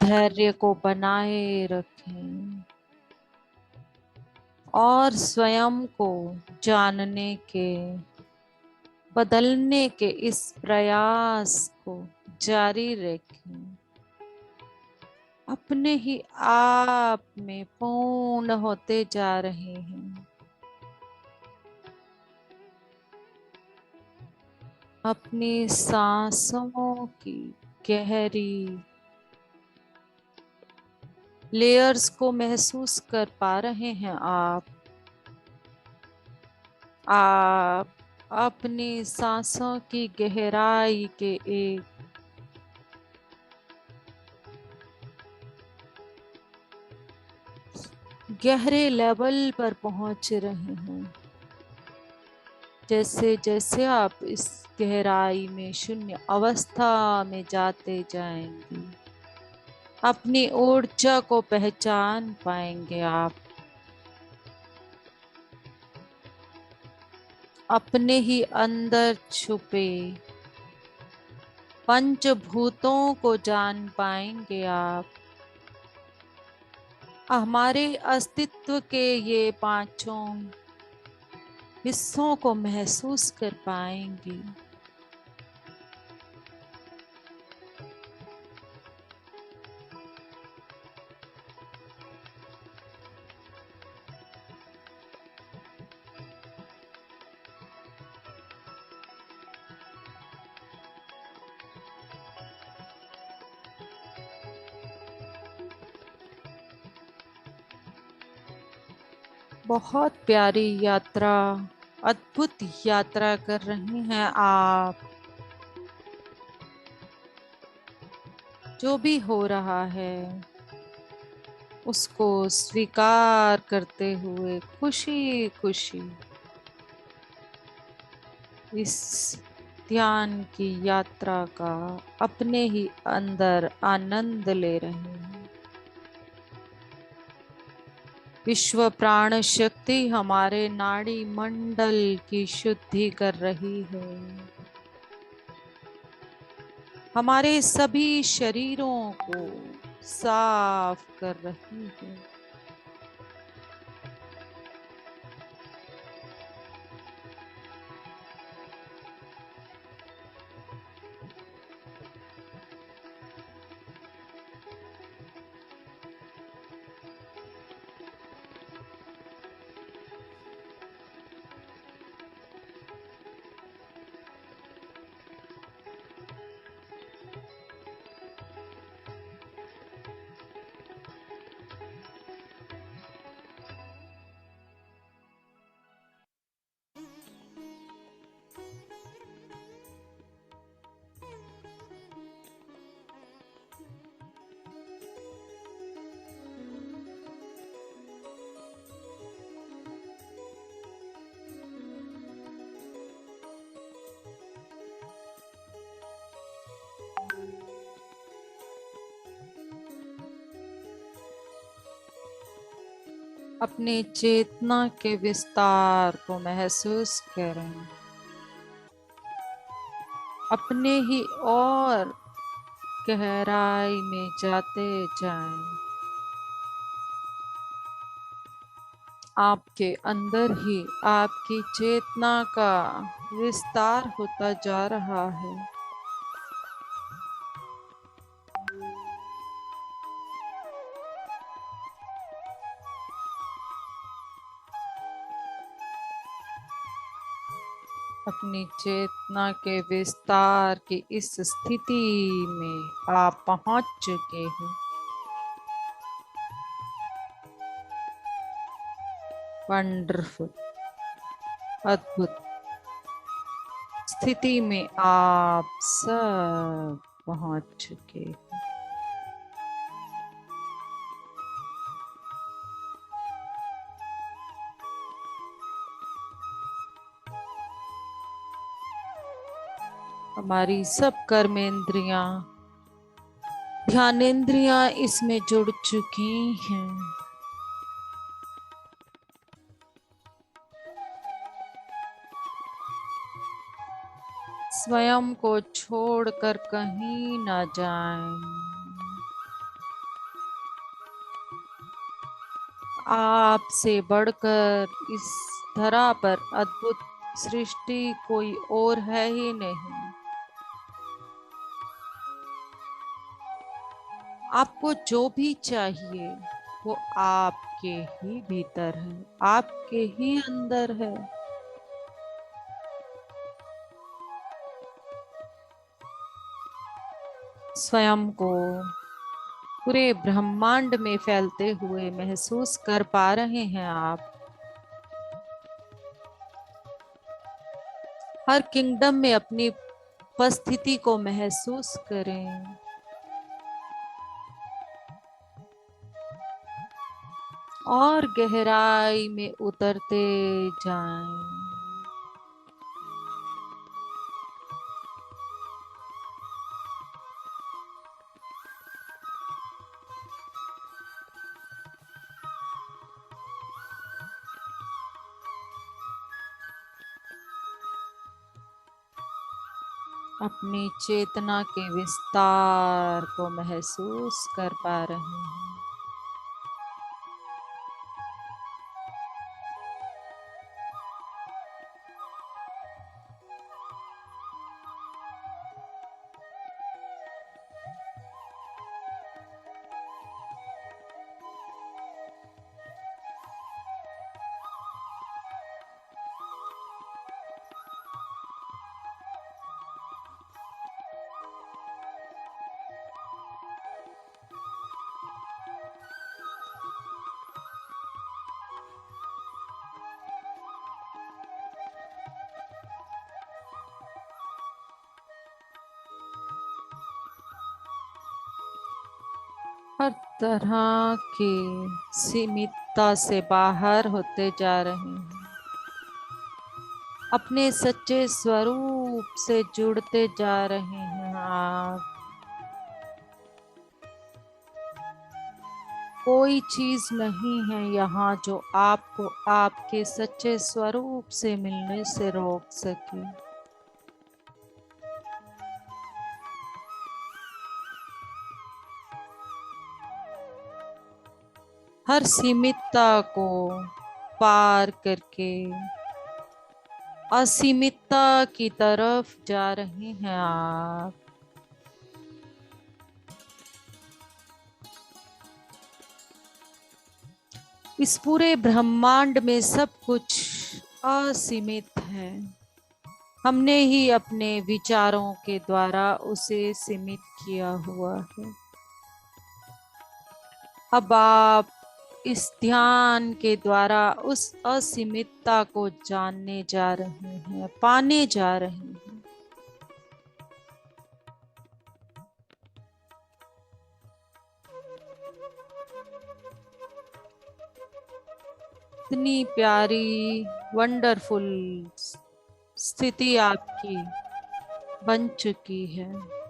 धैर्य को बनाए रखें और स्वयं को जानने के, बदलने के इस प्रयास को जारी रखें। अपने ही आप में पूर्ण होते जा रहे हैं। अपनी सांसों की गहरी लेयर्स को महसूस कर पा रहे हैं आप अपनी सांसों की गहराई के एक गहरे लेवल पर पहुंच रहे हैं। जैसे जैसे आप इस गहराई में शून्य अवस्था में जाते जाएंगे, अपनी ऊर्जा को पहचान पाएंगे आप। अपने ही अंदर छुपे पंचभूतों को जान पाएंगे आप। हमारे अस्तित्व के ये पांचों हिस्सों को महसूस कर पाएंगे। बहुत प्यारी यात्रा, अद्भुत यात्रा कर रहे हैं आप। जो भी हो रहा है उसको स्वीकार करते हुए खुशी खुशी इस ध्यान की यात्रा का अपने ही अंदर आनंद ले रहे हैं। विश्व प्राण शक्ति हमारे नाड़ी मंडल की शुद्धि कर रही है, हमारे सभी शरीरों को साफ कर रही है। अपनी चेतना के विस्तार को महसूस करें। अपने ही और गहराई में जाते जाएं। आपके अंदर ही आपकी चेतना का विस्तार होता जा रहा है। अपनी चेतना के विस्तार की इस स्थिति में आप पहुंच चुके हैं। वंडरफुल, अद्भुत स्थिति में आप सब पहुंच चुके हैं। हमारी सब कर्मेंद्रियां ध्यानेंद्रियां इसमें जुड़ चुकी हैं। स्वयं को छोड़कर कहीं ना जाएं। आपसे बढ़कर इस धरा पर अद्भुत सृष्टि कोई और है ही नहीं। आपको जो भी चाहिए वो आपके ही भीतर है, आपके ही अंदर है। स्वयं को पूरे ब्रह्मांड में फैलते हुए महसूस कर पा रहे हैं आप। हर किंगडम में अपनी उपस्थिति को महसूस करें। और गहराई में उतरते जाएं। अपनी चेतना के विस्तार को महसूस कर पा रहे हैं। हर तरह की सीमितता से बाहर होते जा रहे हैं। अपने सच्चे स्वरूप से जुड़ते जा रहे हैं आप। कोई चीज नहीं है यहाँ जो आपको आपके सच्चे स्वरूप से मिलने से रोक सके। हर सीमितता को पार करके असीमितता की तरफ जा रहे हैं आप। इस पूरे ब्रह्मांड में सब कुछ असीमित है। हमने ही अपने विचारों के द्वारा उसे सीमित किया हुआ है। अब आप इस ध्यान के द्वारा उस असीमितता को जानने जा रहे हैं, पाने जा रहे हैं। इतनी प्यारी वंडरफुल स्थिति आपकी बन चुकी है।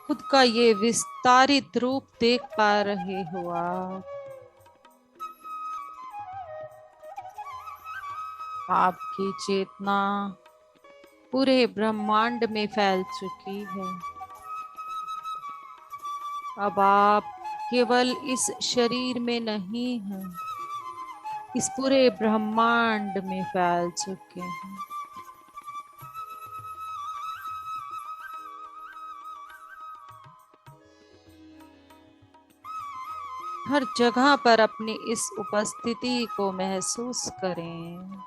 खुद का ये विस्तारित रूप देख पा रहे हो आप। आपकी चेतना पूरे ब्रह्मांड में फैल चुकी है। अब आप केवल इस शरीर में नहीं हैं, इस पूरे ब्रह्मांड में फैल चुके हैं। हर जगह पर अपनी इस उपस्थिति को महसूस करें।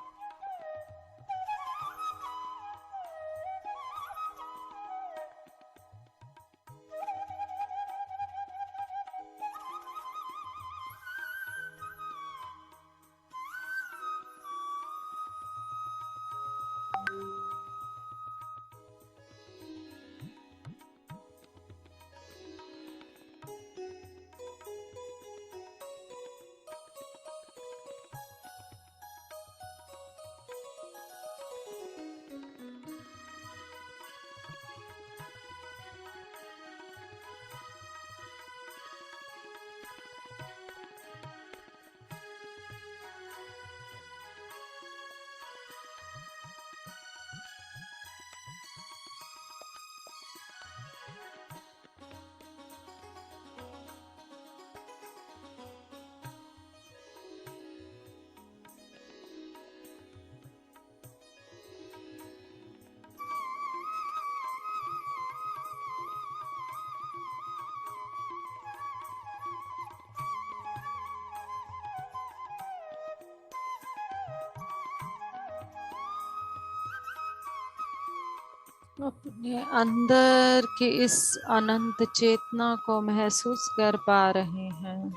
अपने अंदर की इस अनंत चेतना को महसूस कर पा रहे हैं।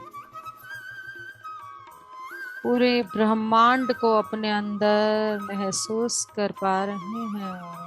पूरे ब्रह्मांड को अपने अंदर महसूस कर पा रहे हैं।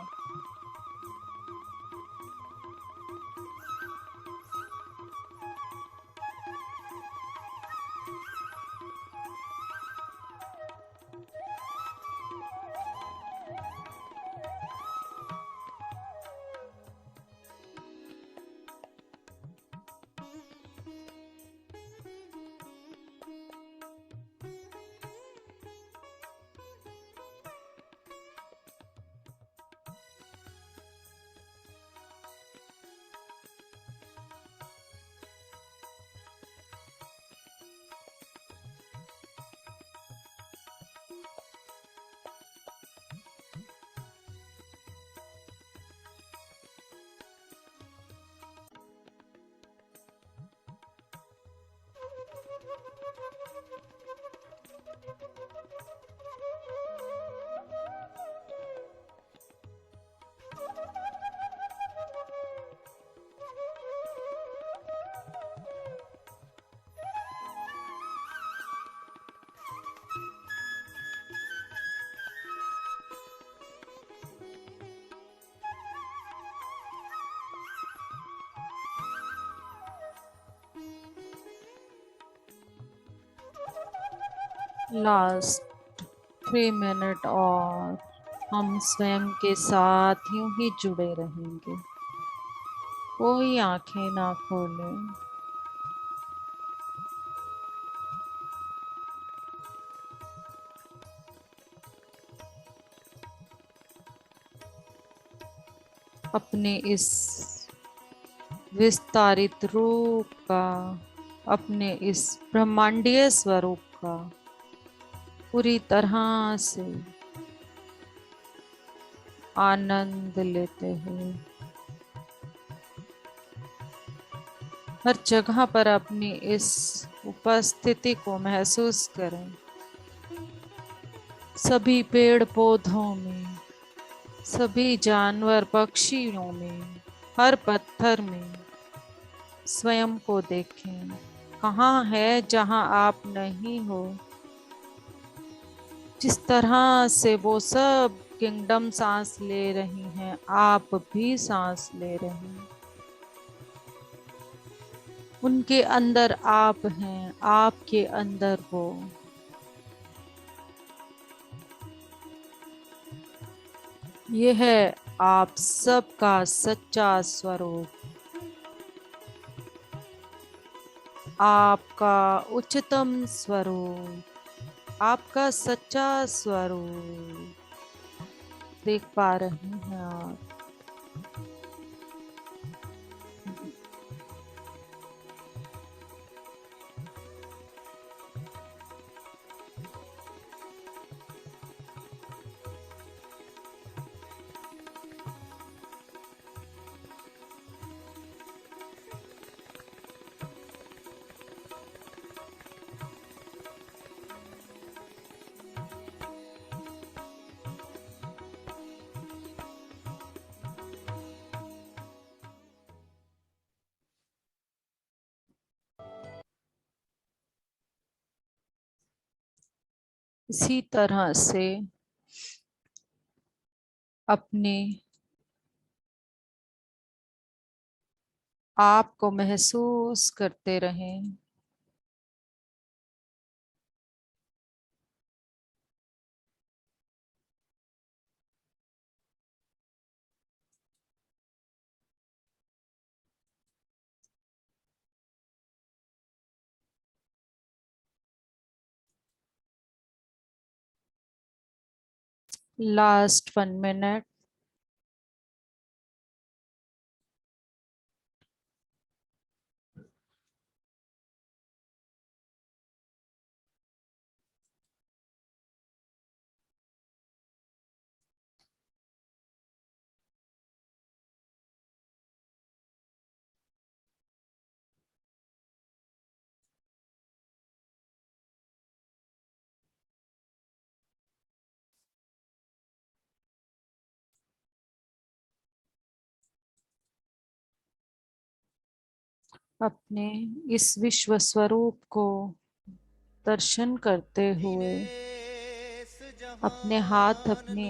लास्ट 3 मिनट और हम स्वयं के साथ यूं ही जुड़े रहेंगे। कोई आंखें ना खोले। अपने इस विस्तारित रूप का, अपने इस ब्रह्मांडीय स्वरूप का पूरी तरह से आनंद लेते हुए हर जगह पर अपनी इस उपस्थिति को महसूस करें। सभी पेड़ पौधों में, सभी जानवर पक्षियों में, हर पत्थर में स्वयं को देखें। कहाँ है जहाँ आप नहीं हो। जिस तरह से वो सब किंगडम सांस ले रही हैं, आप भी सांस ले रहे हैं। उनके अंदर आप हैं, आपके अंदर वो। ये है आप सबका सच्चा स्वरूप, आपका उच्चतम स्वरूप, आपका सच्चा स्वरूप देख पा रहे हैं आप। इसी तरह से अपने आप को महसूस करते रहें। Last 1 minute. अपने इस विश्व स्वरूप को दर्शन करते हुए अपने हाथ अपनी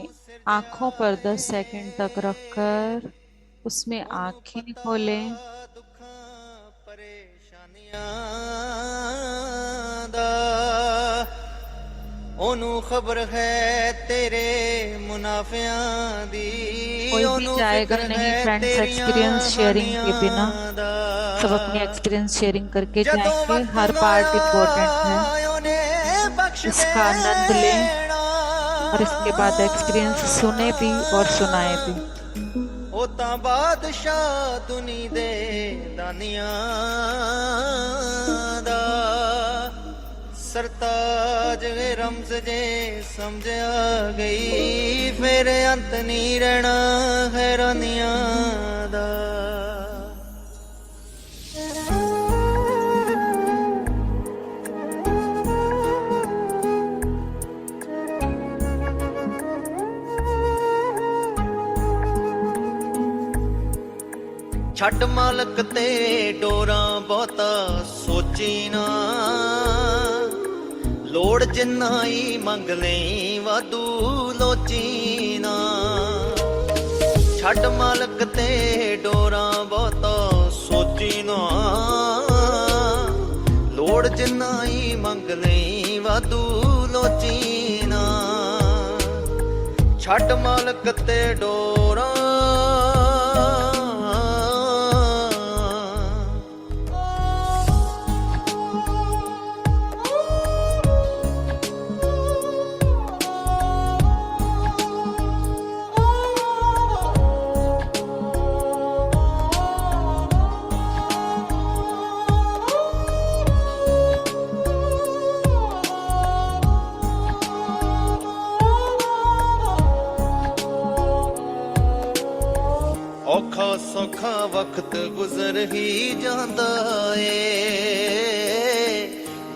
आंखों पर 10 सेकंड तक रखकर उसमें आंखें खोलें। ओनू खबर है तेरे मुनाफियां दी, कोई भी ओनू जाएगा फिक्र नहीं है फ्रेंड्स तेरियां एक्सपीरियंस शेयरिंग के बिना। हानियां दा। सब अपनी एक्सपीरियंस शेयरिंग करके जदों जाएंगे। वक्त हर पार्ट लाया इम्पोर्टेंट है, ओने बख्श इसका आनंद लें देना, और इसके बाद एक्सपीरियंस सुने भी और सुनाए भी। ओ तां बादशाह दुनी दे दानियां दा, सरताज रमज जे समझ आ गई, फिर अंत नहीं रहना हैरानियां दा। ਛੱਡ ਮਾਲਕ ਤੇ ਡੋਰਾਂ ਬਹੁਤਾ ਸੋਚੀ ਨਾ, ਲੋੜ ਜਿੰਨਾ ਹੀ ਮੰਗ ਲਈ ਵਾਧੂ ਲੋਚੀ ਨਾ। ਛੱਡ ਮਾਲਕ ਤੇ ਡੋਰਾਂ ਬਹੁਤਾ ਸੋਚੀ ਨਾ, ਲੋੜ ਜਿੰਨਾ ਹੀ ਮੰਗ ਲਈ ਵਾਧੂ ਲੋਚੀ ਨਾ। ਛੱਡ ਮਾਲਕ ਤੇ ਡੋਰਾਂ ਔਖਾ ਸੌਖਾ ਵਕਤ ਗੁਜ਼ਰ ਹੀ ਜਾਂਦਾ ਏ,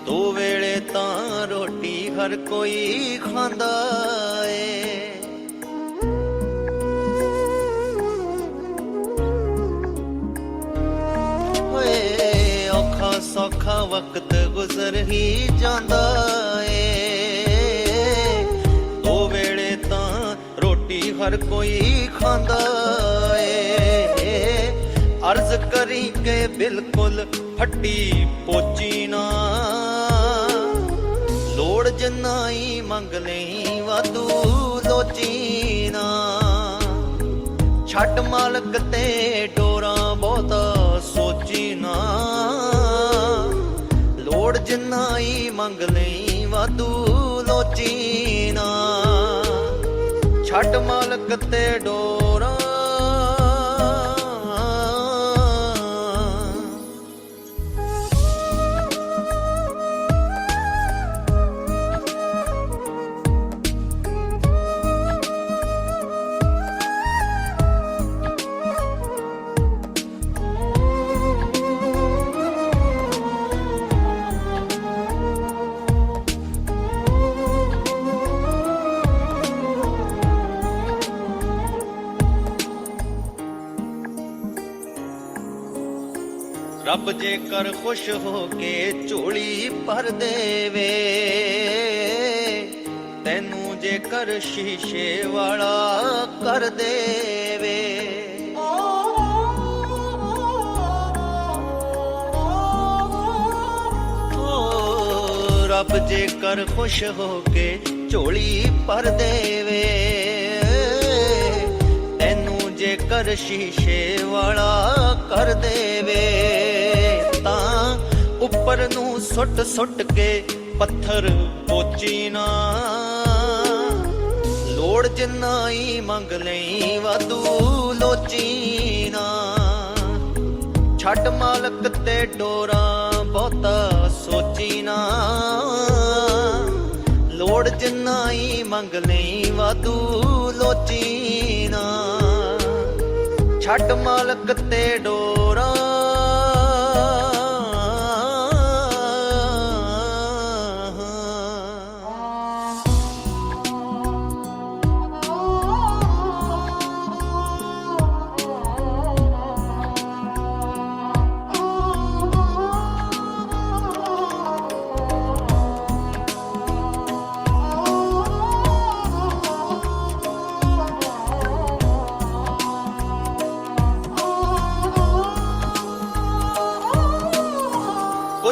ਦੋ ਵੇਲੇ ਤਾਂ ਰੋਟੀ ਹਰ ਕੋਈ ਖਾਂਦਾ ਏ। ਓਏ ਔਖਾ ਸੌਖਾ ਵਕਤ ਗੁਜ਼ਰ ਹੀ ਜਾਂਦਾ ਏ, ਦੋ ਵੇਲੇ ਤਾਂ ਰੋਟੀ ਹਰ ਕੋਈ ਖਾਂਦਾ ਏ। अर्ज करी के बिल्कुल फटी पोची ना, लोड़ जिन्ना ही मंग लई वाधू लोची ना। छट मालक ते डोरा बहुता सोची ना, लोड़ जिन्ना ही मंग लई वाधू लोची ना। छट मालक ते डोरा ਰੱਬ ਜੇਕਰ ਖੁਸ਼ ਹੋ ਕੇ ਝੋਲੀ ਭਰ ਦੇਵੇ, ਤੈਨੂੰ ਜੇਕਰ ਸ਼ੀਸ਼ੇ ਵਾਲਾ ਕਰ ਦੇਵੇ। ਓ ਰੱਬ ਜੇਕਰ ਖੁਸ਼ ਹੋ ਕੇ ਝੋਲੀ ਭਰ ਦੇਵੇ, ਤੈਨੂੰ ਜੇਕਰ ਸ਼ੀਸ਼ੇ ਵਾਲਾ ਕਰ ਦੇਵੇ, ਤਾਂ ਉੱਪਰ ਨੂੰ ਸੁੱਟ ਸੁੱਟ ਕੇ ਪੱਥਰ ਪੋਚੀ ਨਾ। ਲੋੜ ਜਿੰਨਾ ਹੀ ਮੰਗ ਲਈ ਵਾਧੂ ਲੋਚੀ ਨਾ। ਛੱਡ ਮਾਲਕ ਤੇ ਡੋਰਾਂ ਬਹੁਤਾ ਸੋਚੀ ਨਾ, ਲੋੜ ਜਿੰਨਾ ਹੀ ਮੰਗ ਲਈ ਵਾਧੂ ਲੋਚੀ ਨਾ। ਛੱਡ ਮਾਲਕ ਤੇ ਡੋਰਾਂ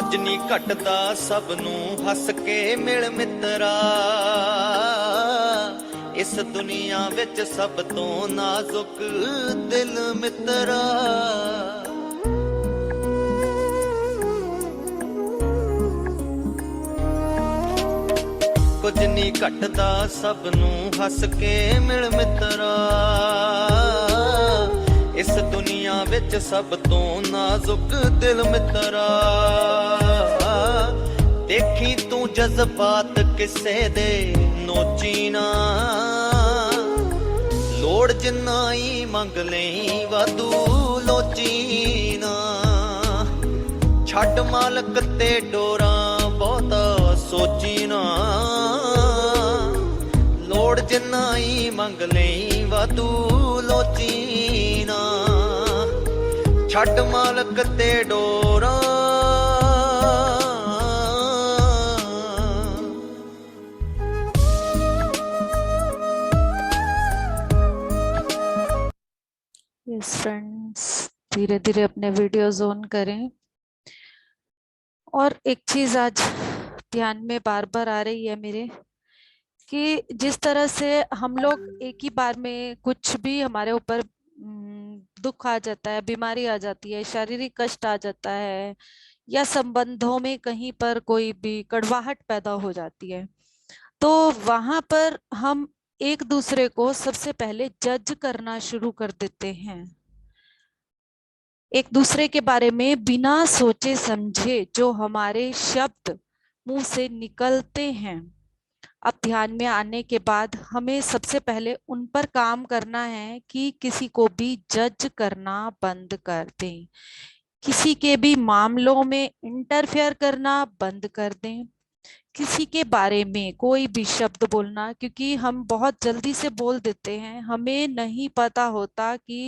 ਕੁਝ ਨਹੀਂ ਘਟਦਾ ਸਭ ਨੂੰ ਹੱਸ ਕੇ ਮਿਲ ਮਿੱਤਰਾ ਇਸ ਦੁਨੀਆ ਵਿੱਚ ਸਭ ਤੋਂ ਨਾਜ਼ੁਕ ਦਿਲ ਮਿੱਤਰਾ ਕੁਝ ਨਹੀਂ ਘਟਦਾ ਸਭ ਨੂੰ ਹੱਸ ਕੇ ਮਿਲ ਮਿੱਤਰਾ ਇਸ ਦੁਨੀਆ ਵਿੱਚ ਸਭ ਤੋਂ ਨਾਜ਼ੁਕ ਦਿਲ ਮਿੱਤਰਾ ਦੇਖੀ ਤੂੰ ਜਜ਼ਬਾਤ ਕਿਸੇ ਦੇ ਨੋਚੀ ਨਾ ਲੋੜ ਜਿੰਨਾ ਹੀ ਮੰਗ ਲਈ ਵਾਧੂ ਲੋਚੀ ਨਾ ਛੱਡ ਮਾਲਕ ਤੇ ਡੋਰਾਂ ਬਹੁਤਾ ਸੋਚੀ ਨਾ ਲੋੜ ਜਿੰਨਾ ਹੀ ਮੰਗ ਲਈ ਵਾਧੂ ਲੋਚੀ ਨਾ ਛੱਡ ਮਾਲਕ ਤੇ ਡੋਰਾਂ यस फ्रेंड्स, धीरे धीरे अपने वीडियोस ऑन करें। और एक चीज आज ध्यान में बार बार आ रही है मेरे कि जिस तरह से हम लोग एक ही बार में कुछ भी हमारे ऊपर दुख आ जाता है, बीमारी आ जाती है, शारीरिक कष्ट आ जाता है या संबंधों में कहीं पर कोई भी कड़वाहट पैदा हो जाती है, तो वहां पर हम एक दूसरे को सबसे पहले जज करना शुरू कर देते हैं। एक दूसरे के बारे में बिना सोचे समझे जो हमारे शब्द मुंह से निकलते हैं, अब ध्यान में आने के बाद हमें सबसे पहले उन पर काम करना है कि किसी को भी जज करना बंद कर दें, किसी के भी मामलों में इंटरफेयर करना बंद कर दें, किसी के बारे में कोई भी शब्द बोलना, क्योंकि हम बहुत जल्दी से बोल देते हैं, हमें नहीं पता होता कि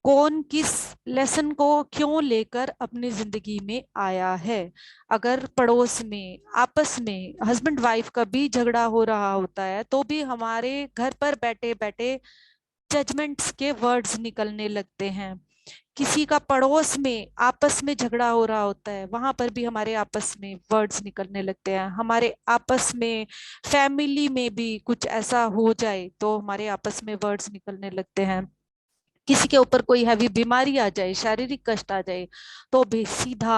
कौन किस लेसन को क्यों लेकर अपनी जिंदगी में आया है। अगर पड़ोस में आपस में हस्बैंड वाइफ का भी झगड़ा हो रहा होता है तो भी हमारे घर पर बैठे बैठे जजमेंट्स के वर्ड्स निकलने लगते हैं। किसी का पड़ोस में आपस में झगड़ा हो रहा होता है, वहां पर भी हमारे आपस में वर्ड्स निकलने लगते हैं। हमारे आपस में फैमिली में भी कुछ ऐसा हो जाए तो हमारे आपस में वर्ड्स निकलने लगते हैं। किसी के ऊपर कोई हैवी बीमारी आ जाए, शारीरिक कष्ट आ जाए तो भी सीधा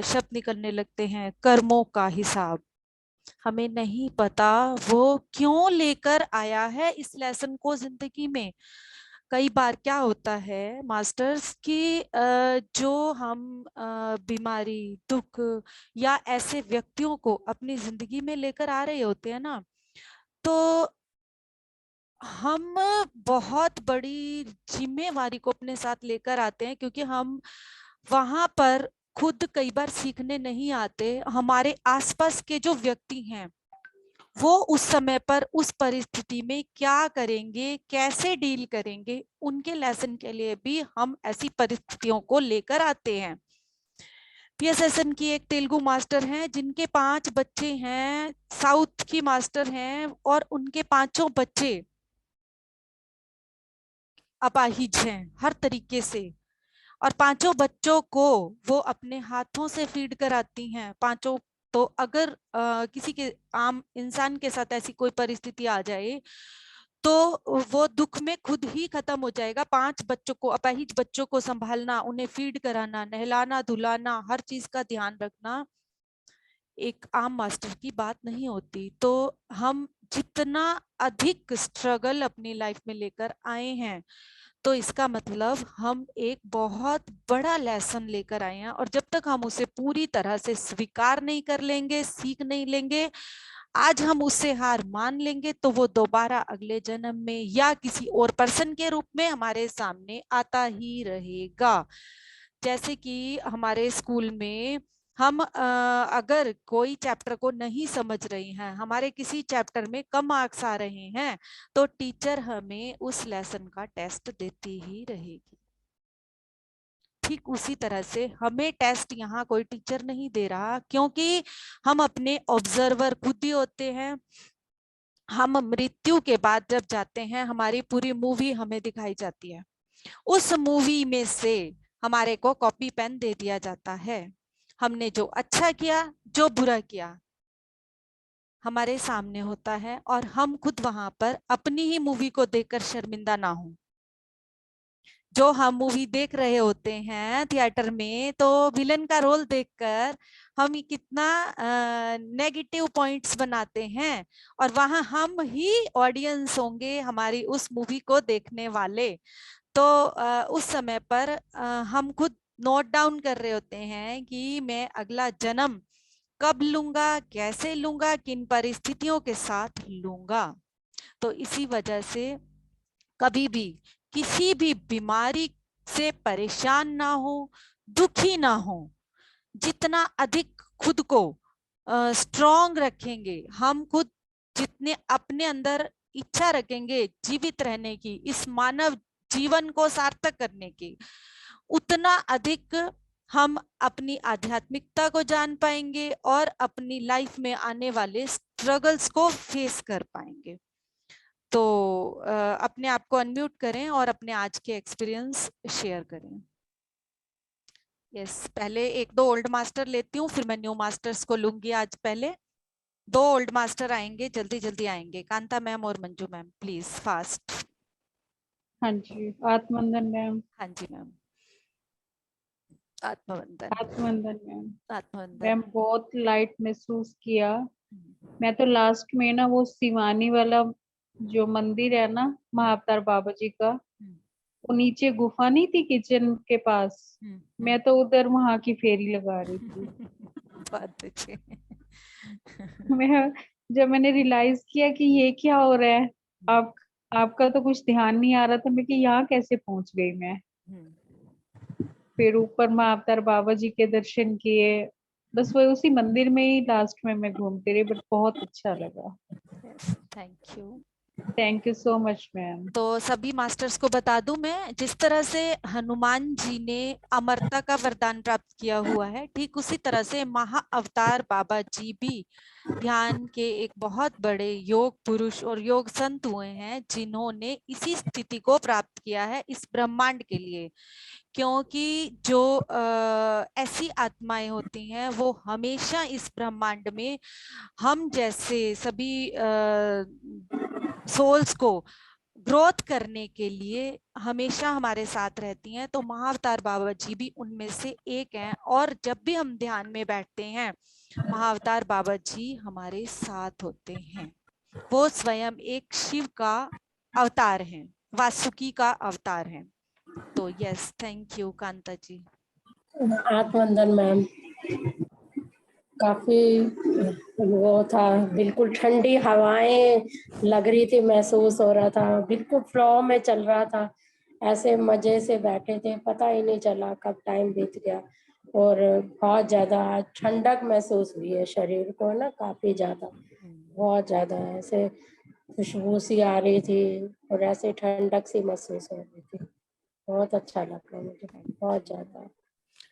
शब्द निकलने लगते हैं, कर्मों का हिसाब। हमें नहीं पता वो क्यों लेकर आया है इस लेसन को जिंदगी में। कई बार क्या होता है मास्टर्स कि जो हम बीमारी, दुख या ऐसे व्यक्तियों को अपनी जिंदगी में लेकर आ रहे होते हैं ना, तो हम बहुत बड़ी जिम्मेवारी को अपने साथ लेकर आते हैं, क्योंकि हम वहां पर खुद कई बार सीखने नहीं आते। हमारे आसपास के जो व्यक्ति हैं वो उस समय पर उस परिस्थिति में क्या करेंगे, कैसे डील करेंगे, उनके लेसन के लिए भी हम ऐसी परिस्थितियों को लेकर आते हैं। PSSN की एक तेलुगु मास्टर हैं जिनके 5 बच्चे हैं, साउथ की मास्टर हैं और उनके 5 बच्चे अपाहिज हैं हर तरीके से, और 5 बच्चों को वो अपने हाथों से फीड कराती हैं। 5 तो अगर किसी के आम इंसान के साथ ऐसी कोई परिस्थिति आ जाए तो वो दुख में खुद ही खत्म हो जाएगा। 5 बच्चों को, अपाहिज बच्चों को संभालना, उन्हें फीड कराना, नहलाना धुलाना, हर चीज का ध्यान रखना एक आम मास्टर की बात नहीं होती। तो हम जितना अधिक स्ट्रगल अपनी लाइफ में लेकर आए हैं तो इसका मतलब हम एक बहुत बड़ा लेसन लेकर आए हैं, और जब तक हम उसे पूरी तरह से स्वीकार नहीं कर लेंगे, सीख नहीं लेंगे, आज हम उससे हार मान लेंगे तो वो दोबारा अगले जन्म में या किसी और पर्सन के रूप में हमारे सामने आता ही रहेगा। जैसे कि हमारे स्कूल में हम अगर कोई चैप्टर को नहीं समझ रहे हैं, हमारे किसी चैप्टर में कम मार्क्स आ रहे हैं, तो टीचर हमें उस लेसन का टेस्ट देती ही रहेगी। ठीक उसी तरह से हमें टेस्ट यहाँ कोई टीचर नहीं दे रहा, क्योंकि हम अपने ऑब्जर्वर खुद ही होते हैं। हम मृत्यु के बाद जब जाते हैं, हमारी पूरी मूवी हमें दिखाई जाती है। उस मूवी में से हमारे को कॉपी पेन दे दिया जाता है, हमने जो अच्छा किया, जो बुरा किया, हमारे सामने होता है और हम खुद वहां पर अपनी ही मूवी को देखकर शर्मिंदा ना हो। जो हम मूवी देख रहे होते हैं थिएटर में, तो विलन का रोल देखकर हम कितना नेगेटिव पॉइंट्स बनाते हैं, और वहां हम ही ऑडियंस होंगे, हमारी उस मूवी को देखने वाले। तो उस समय पर हम खुद नोट डाउन कर रहे होते हैं कि मैं अगला जन्म कब लूंगा, कैसे लूंगा, किन परिस्थितियों के साथ लूंगा। तो इसी वजह से कभी भी किसी भी बीमारी से परेशान ना हो, दुखी ना हो। जितना अधिक खुद को स्ट्रॉन्ग रखेंगे, हम खुद जितने अपने अंदर इच्छा रखेंगे जीवित रहने की, इस मानव जीवन को सार्थक करने की, उतना अधिक हम अपनी आध्यात्मिकता को जान पाएंगे और अपनी लाइफ में आने वाले स्ट्रगल्स को फेस कर पाएंगे। तो अपने आप को अनम्यूट करें और अपने आज के एक्सपीरियंस शेयर करें। यस, पहले एक दो ओल्ड मास्टर लेती हूँ, फिर मैं न्यू मास्टर्स को लूंगी। आज पहले दो ओल्ड मास्टर आएंगे, जल्दी जल्दी आएंगे। कांता मैम और मंजू मैम, प्लीज फास्ट। हाँ जी, आत्मवंदन मैम। हाँ जी मैम। आत्मवंदन। आत्मवंदन मैम। आत्मवंदन। मैम बहुत लाइट महसूस किया। मैं तो लास्ट में ना वो शिवानी वाला जो मंदिर है ना महाअवतार बाबा जी का, वो नीचे गुफा नहीं थी किचन के पास, मैं तो उधर वहां की फेरी लगा रही थी। बहुत अच्छे। मैं जब मैंने रियलाइज किया कि ये क्या हो रहा है, आपका तो कुछ ध्यान नहीं आ रहा था मैं कि यहाँ कैसे पहुंच गई मैं। फिर ऊपर माँ अवतार बाबा जी के दर्शन किए, बस वो उसी मंदिर में ही लास्ट में मैं घूमती रही, बट बहुत अच्छा लगा। Thank you. Thank you so much ma'am. तो सभी मास्टर्स को बता दूं मैं, जिस तरह से हनुमान जी ने अमरता का वरदान प्राप्त किया हुआ है, ठीक उसी तरह से महाअवतार बाबा जी भी ध्यान के एक बहुत बड़े योग पुरुष और योग संत हुए हैं, जिन्होंने इसी स्थिति को प्राप्त किया है इस ब्रह्मांड के लिए। क्योंकि जो ऐसी आत्माएं होती हैं वो हमेशा इस ब्रह्मांड में हम जैसे सभी सोल्स को ग्रोथ करने के लिए हमेशा हमारे साथ रहती हैं। तो महाअवतार बाबा जी भी उनमें से एक हैं, और जब भी हम ध्यान में बैठते हैं महाअवतार बाबा जी हमारे साथ होते हैं। वो स्वयं एक शिव का अवतार हैं, वासुकी का अवतार हैं। तो yes, thank you Kanta ji. आत्मवंदन मैम, काफी वो था, बिल्कुल ठंडी हवाएं लग रही थी, महसूस हो रहा था, बिल्कुल फ्लो में चल रहा था, ऐसे मजे से बैठे थे, पता ही नहीं चला कब टाइम बीत गया। और बहुत ज्यादा ठंडक महसूस हुई है शरीर को ना, काफी ज्यादा, बहुत ज्यादा ऐसे खुशबू सी आ रही थी और ऐसे ठंडक सी महसूस हो रही थी। बहुत अच्छा लगा मुझे, बहुत ज्यादा।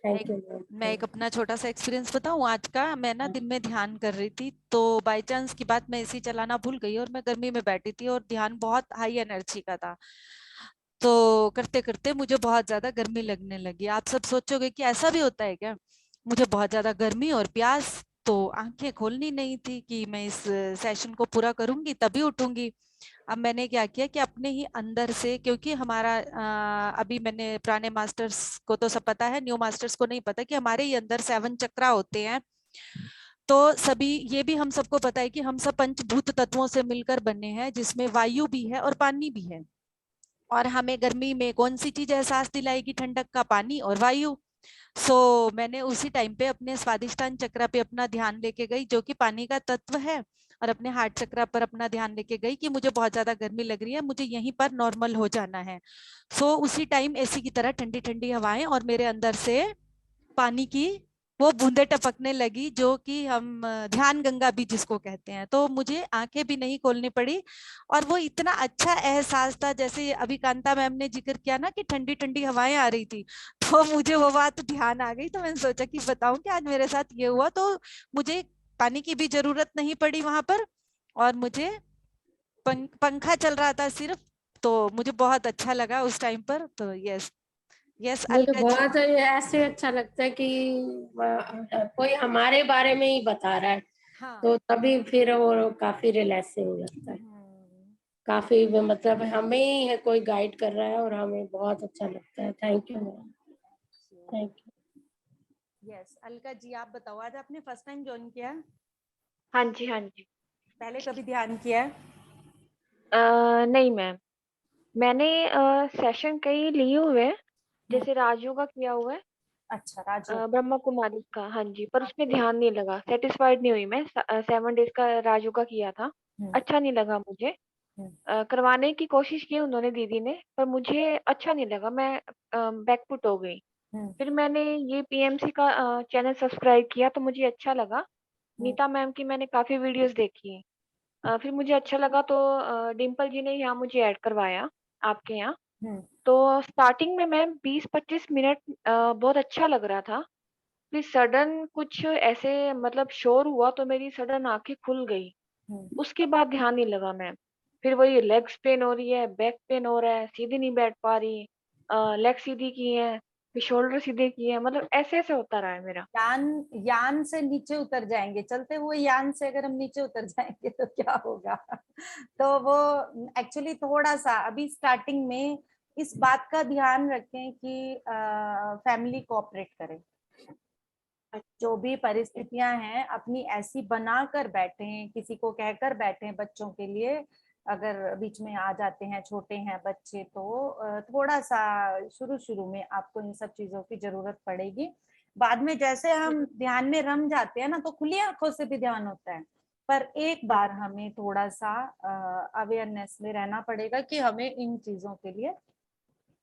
Thank you ma'am. मैं एक अपना छोटा सा एक्सपीरियंस बताऊं आज का। मैं ना दिन में ध्यान कर रही थी, तो बाय चांस की बात मैं एसी चलाना भूल गई और मैं गर्मी में बैठी थी और ध्यान बहुत हाई एनर्जी का था। तो करते करते मुझे बहुत ज्यादा गर्मी लगने लगी। आप सब सोचोगे कि ऐसा भी होता है क्या। मुझे बहुत ज्यादा गर्मी और प्यास, तो आंखें खोलनी नहीं थी कि मैं इस सेशन को पूरा करूंगी तभी उठूंगी। अब मैंने क्या किया कि अपने ही अंदर से, क्योंकि हमारा अभी मैंने पुराने मास्टर्स को तो सब पता है, न्यू मास्टर्स को नहीं पता कि हमारे ही अंदर 7 चक्रा होते हैं। तो सभी ये भी हम सबको पता है कि हम सब पंचभूत तत्वों से मिलकर बने हैं, जिसमें वायु भी है और पानी भी है। और हमें गर्मी में कौन सी चीज एहसास दिलाएगी ठंडक का, पानी और वायु। मैंने उसी टाइम पे अपने स्वादिष्टान चक्र पे अपना ध्यान लेके गई, जो कि पानी का तत्व है, और अपने हार्ट चक्र पर अपना ध्यान लेके गई कि मुझे बहुत ज्यादा गर्मी लग रही है, मुझे यहीं पर नॉर्मल हो जाना है। उसी टाइम एसी की तरह ठंडी ठंडी हवाएं और मेरे अंदर से पानी की वो बूंदे टपकने लगी, जो कि हम ध्यान गंगा भी जिसको कहते हैं। तो मुझे आंखें भी नहीं खोलनी पड़ी, और वो इतना अच्छा एहसास था। जैसे अभी कांता मैम ने जिक्र किया ना कि ठंडी ठंडी हवाएं आ रही थी, तो मुझे वो बात ध्यान आ गई। तो मैंने सोचा कि बताऊं कि आज मेरे साथ ये हुआ। तो मुझे पानी की भी जरूरत नहीं पड़ी वहां पर, और मुझे पंखा चल रहा था सिर्फ। तो मुझे बहुत अच्छा लगा उस टाइम पर। तो यस, यस मुझे अलका जी। बहुत ऐसे अच्छा लगता है कि कोई हमारे बारे में ही बता रहा है, हाँ। तो तभी फिर वो काफी रिलैक्सिंग लगता है। काफी मतलब हमें ही है कोई गाइड कर रहा है और हमें बहुत अच्छा लगता है। Thank you ma'am, thank you. Yes Alka ji, आप बताओ, आज आपने फर्स्ट टाइम ज्वाइन किया है? हाँ जी, हाँ जी। पहले कभी ध्यान किया है? नहीं मैम, मैंने सेशन कई लिए हुए हैं, जैसे राजू का किया हुआ है, अच्छा राजू। ब्रह्मा कुमारी का। हाँ जी, पर उसमें ध्यान नहीं लगा, सेटिस्फाइड नहीं हुई मैं। 7 डेज का राजू का किया था, हम्म, अच्छा नहीं लगा मुझे। हम्म, करवाने की कोशिश की उन्होंने, दीदी ने, पर मुझे अच्छा नहीं लगा, मैं बैकफुट हो गई। हम्म, फिर मैंने ये पीएमसी का चैनल सब्सक्राइब किया तो मुझे अच्छा लगा। हम्म, नीता मैम की मैंने काफी वीडियोस देखी हैं। फिर मुझे अच्छा लगा तो डिम्पल जी ने यहाँ मुझे ऐड करवाया आपके यहाँ। हम्म, तो स्टार्टिंग में मैम 20-25 मिनट बहुत अच्छा लग रहा था। फिर सडन कुछ ऐसे मतलब शोर हुआ तो मेरी सडन आंखें खुल गई। हम्म। उसके बाद ध्यान नहीं लगा मैम। फिर वही लेग्स पेन हो रही है, बैक पेन हो रहा है, सीधी नहीं बैठ पा रही, लेग सीधी की है, फिर शोल्डर सीधे किए हैं, मतलब ऐसे ऐसे होता रहा है मेरा। यान यान से नीचे उतर जाएंगे, चलते हुए यान से अगर हम नीचे उतर जाएंगे तो क्या होगा? तो वो एक्चुअली थोड़ा सा अभी स्टार्टिंग में इस बात का ध्यान रखें कि फैमिली कोऑपरेट करे। जो भी परिस्थितियां हैं अपनी ऐसी बना कर बैठे हैं, किसी को कहकर बैठे हैं बच्चों के लिए, अगर बीच में आ जाते हैं, छोटे हैं बच्चे, तो थोड़ा सा शुरू शुरू में आपको इन सब चीजों की जरूरत पड़ेगी। बाद में जैसे हम ध्यान में रम जाते हैं ना, तो खुली आंखों से भी ध्यान होता है। पर एक बार हमें थोड़ा सा अवेयरनेस में रहना पड़ेगा कि हमें इन चीजों के लिए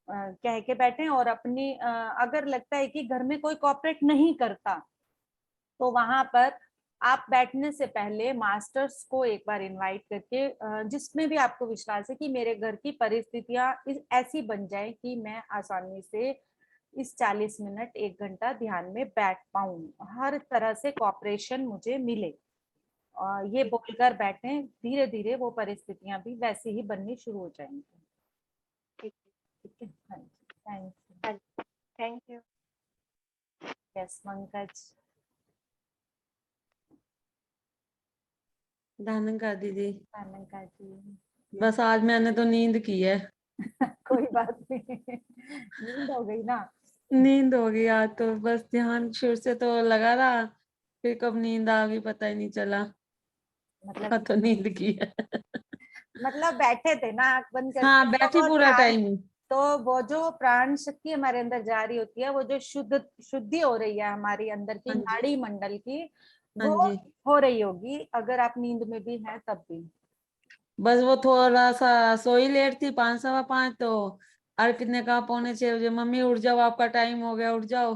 कह के बैठे, और अपनी अगर लगता है कि घर में कोई कोऑपरेट नहीं करता, तो वहां पर आप बैठने से पहले मास्टर्स को एक बार इनवाइट करके, जिसमें भी आपको विश्वास है कि मेरे घर की परिस्थितियां ऐसी बन जाए कि मैं आसानी से इस 40 मिनट 1 घंटा ध्यान में बैठ पाऊं, हर तरह से कॉपरेशन मुझे मिले, ये बोलकर बैठे, धीरे धीरे वो परिस्थितियां भी वैसे ही बननी शुरू हो जाएंगी। ठीक ठीक है, हाँ जी, थैंक यू। है। Thank you. यस पंकज। दानंका दीदी, अनंका जी। बस आज मैंने तो नींद की है। कोई बात नहीं, नींद हो गई ना। नींद हो गई आज तो, बस ध्यान शुरू से तो लगा रहा, फिर कब नींद आ गई पता ही नहीं चला। हाँ मतलब तो नींद की है। मतलब बैठे थे ना आंख बंद करके, हाँ तो बैठी वो पूरा ध्यान, टाइम। तो वो जो प्राण शक्ति हमारे अंदर जा रही होती है, वो जो शुद्धि हो रही है हमारी अंदर की हाँ जी, नाड़ी मंडल की, हाँ वो जी, हो रही होगी अगर आप नींद में भी हैं तब भी। बस वो थोड़ा सा सोई लेट थी, 5:15 तो अर्पित ने कहा 5:45 बजे मम्मी उठ जाओ, आपका टाइम हो गया, उठ जाओ।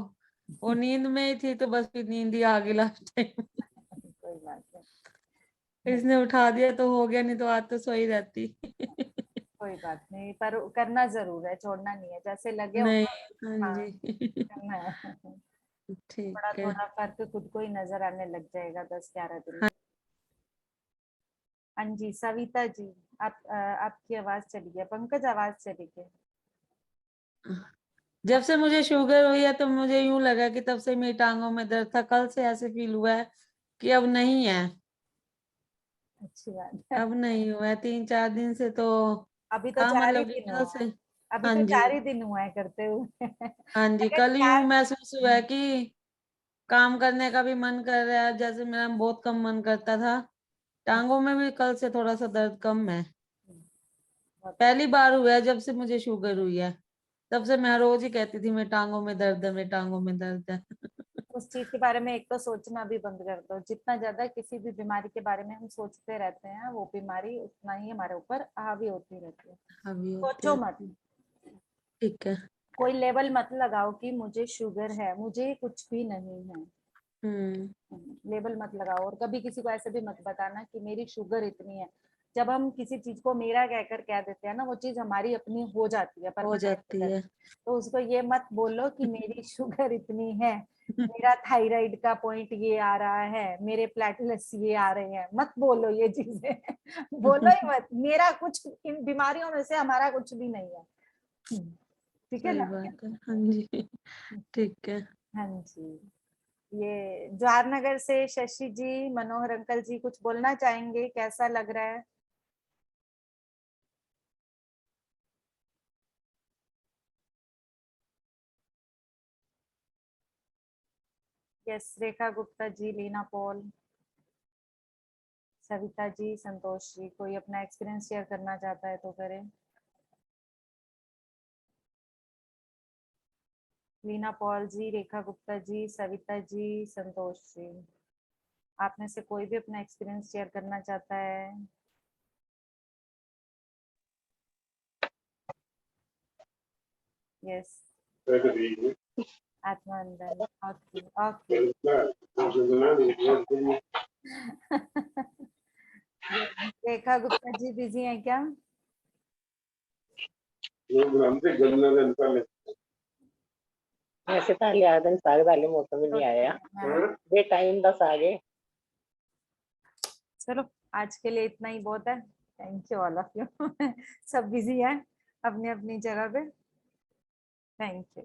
वो नींद में ही थी तो बस फिर नींद ही आ गई लास्ट टाइम। कोई बात नहीं। इसने उठा दिया तो हो गया, नहीं तो आज तो सोई रहती। कोई बात नहीं, पर करना जरूर है, छोड़ना नहीं है, जैसे लगे नहीं, उतना। हाँ हाँ, जी। करना है। थोड़ा ठीक है। थोड़ा फर्क खुद को ही नजर आने लग जाएगा 10-11 दिन। हाँ, हाँ जी सविता जी, आप आपकी आवाज चली गई, पंकज आवाज चली गई। जब से मुझे शुगर हुई है तो मुझे यूं लगा कि तब से मेरी टांगों में दर्द था, कल से ऐसे फील हुआ है कि अब नहीं है। अच्छी बात है। अब नहीं हुआ है 3-4 दिन से तो अभी तो था, 4 ही मतलब कि दिन कल हुआ है। से। अभी हाँ तो जी, 4 ही दिन हुआ है करते हुए। हाँ जी, अगर कल यूं 4। महसूस हुआ है कि काम करने का भी मन कर रहा है, जैसे मेरा बहुत कम मन करता था। टांगों में भी कल से थोड़ा सा दर्द कम है। पहली बार हुआ है जब से मुझे शुगर हुई है, तब से मैं रोज ही कहती थी मेरी टांगों में दर्द है, मेरी टांगों में दर्द है। उस चीज के बारे में एक तो सोचना भी बंद कर दो, जितना ज्यादा किसी भी बीमारी के बारे में हम सोचते रहते हैं, वो बीमारी उतना ही हमारे ऊपर हावी होती रहती है। अभी होते सोचो मत, रहती। ठीक है। कोई लेवल मत लगाओ कि मुझे शुगर है, मुझे कुछ भी नहीं है। हम्म। लेबल मत लगाओ, और कभी किसी को ऐसे भी मत बताना कि मेरी शुगर इतनी है। जब हम किसी चीज को मेरा कहकर कह देते हैं ना, वो चीज हमारी अपनी हो जाती है हो परमानेंट हो जाती जाती है। है। तो उसको ये मत बोलो कि मेरी शुगर इतनी है, मेरा थायराइड का पॉइंट ये आ रहा है, मेरे प्लेटलेट्स ये आ रहे हैं, मत बोलो ये चीजें। बोलो ही मत, मेरा कुछ इन बीमारियों में से हमारा कुछ भी नहीं है। ठीक है सही ना? बात है। हाँ जी ठीक है। हाँ जी। ये जवाहरनगर से शशि जी, मनोहर अंकल जी कुछ बोलना चाहेंगे? कैसा लग रहा है? यस, रेखा गुप्ता जी, लीना पॉल, सविता जी, संतोष जी, कोई अपना एक्सपीरियंस शेयर करना चाहता है तो करे। लीना पॉल जी, रेखा गुप्ता जी, सविता जी, संतोष जी, आप में से कोई भी अपना एक्सपीरियंस शेयर करना चाहता है? यस, आत्मानंदन, okay okay. Rekha Gupta ji busy हैं क्या? ऐसे ਤਾਂ ਲਿਆ ਦਿਨ ਸਾਗ ਵਾਲੇ ਮੌਸਮ ਹੀ ਨਹੀਂ ਆਇਆ ये टाइम बस आ गए। चलो आज के लिए इतना ही बहुत है। Thank you all of you. सब बिजी हैं अपनी अपनी जगह पे। Thank you.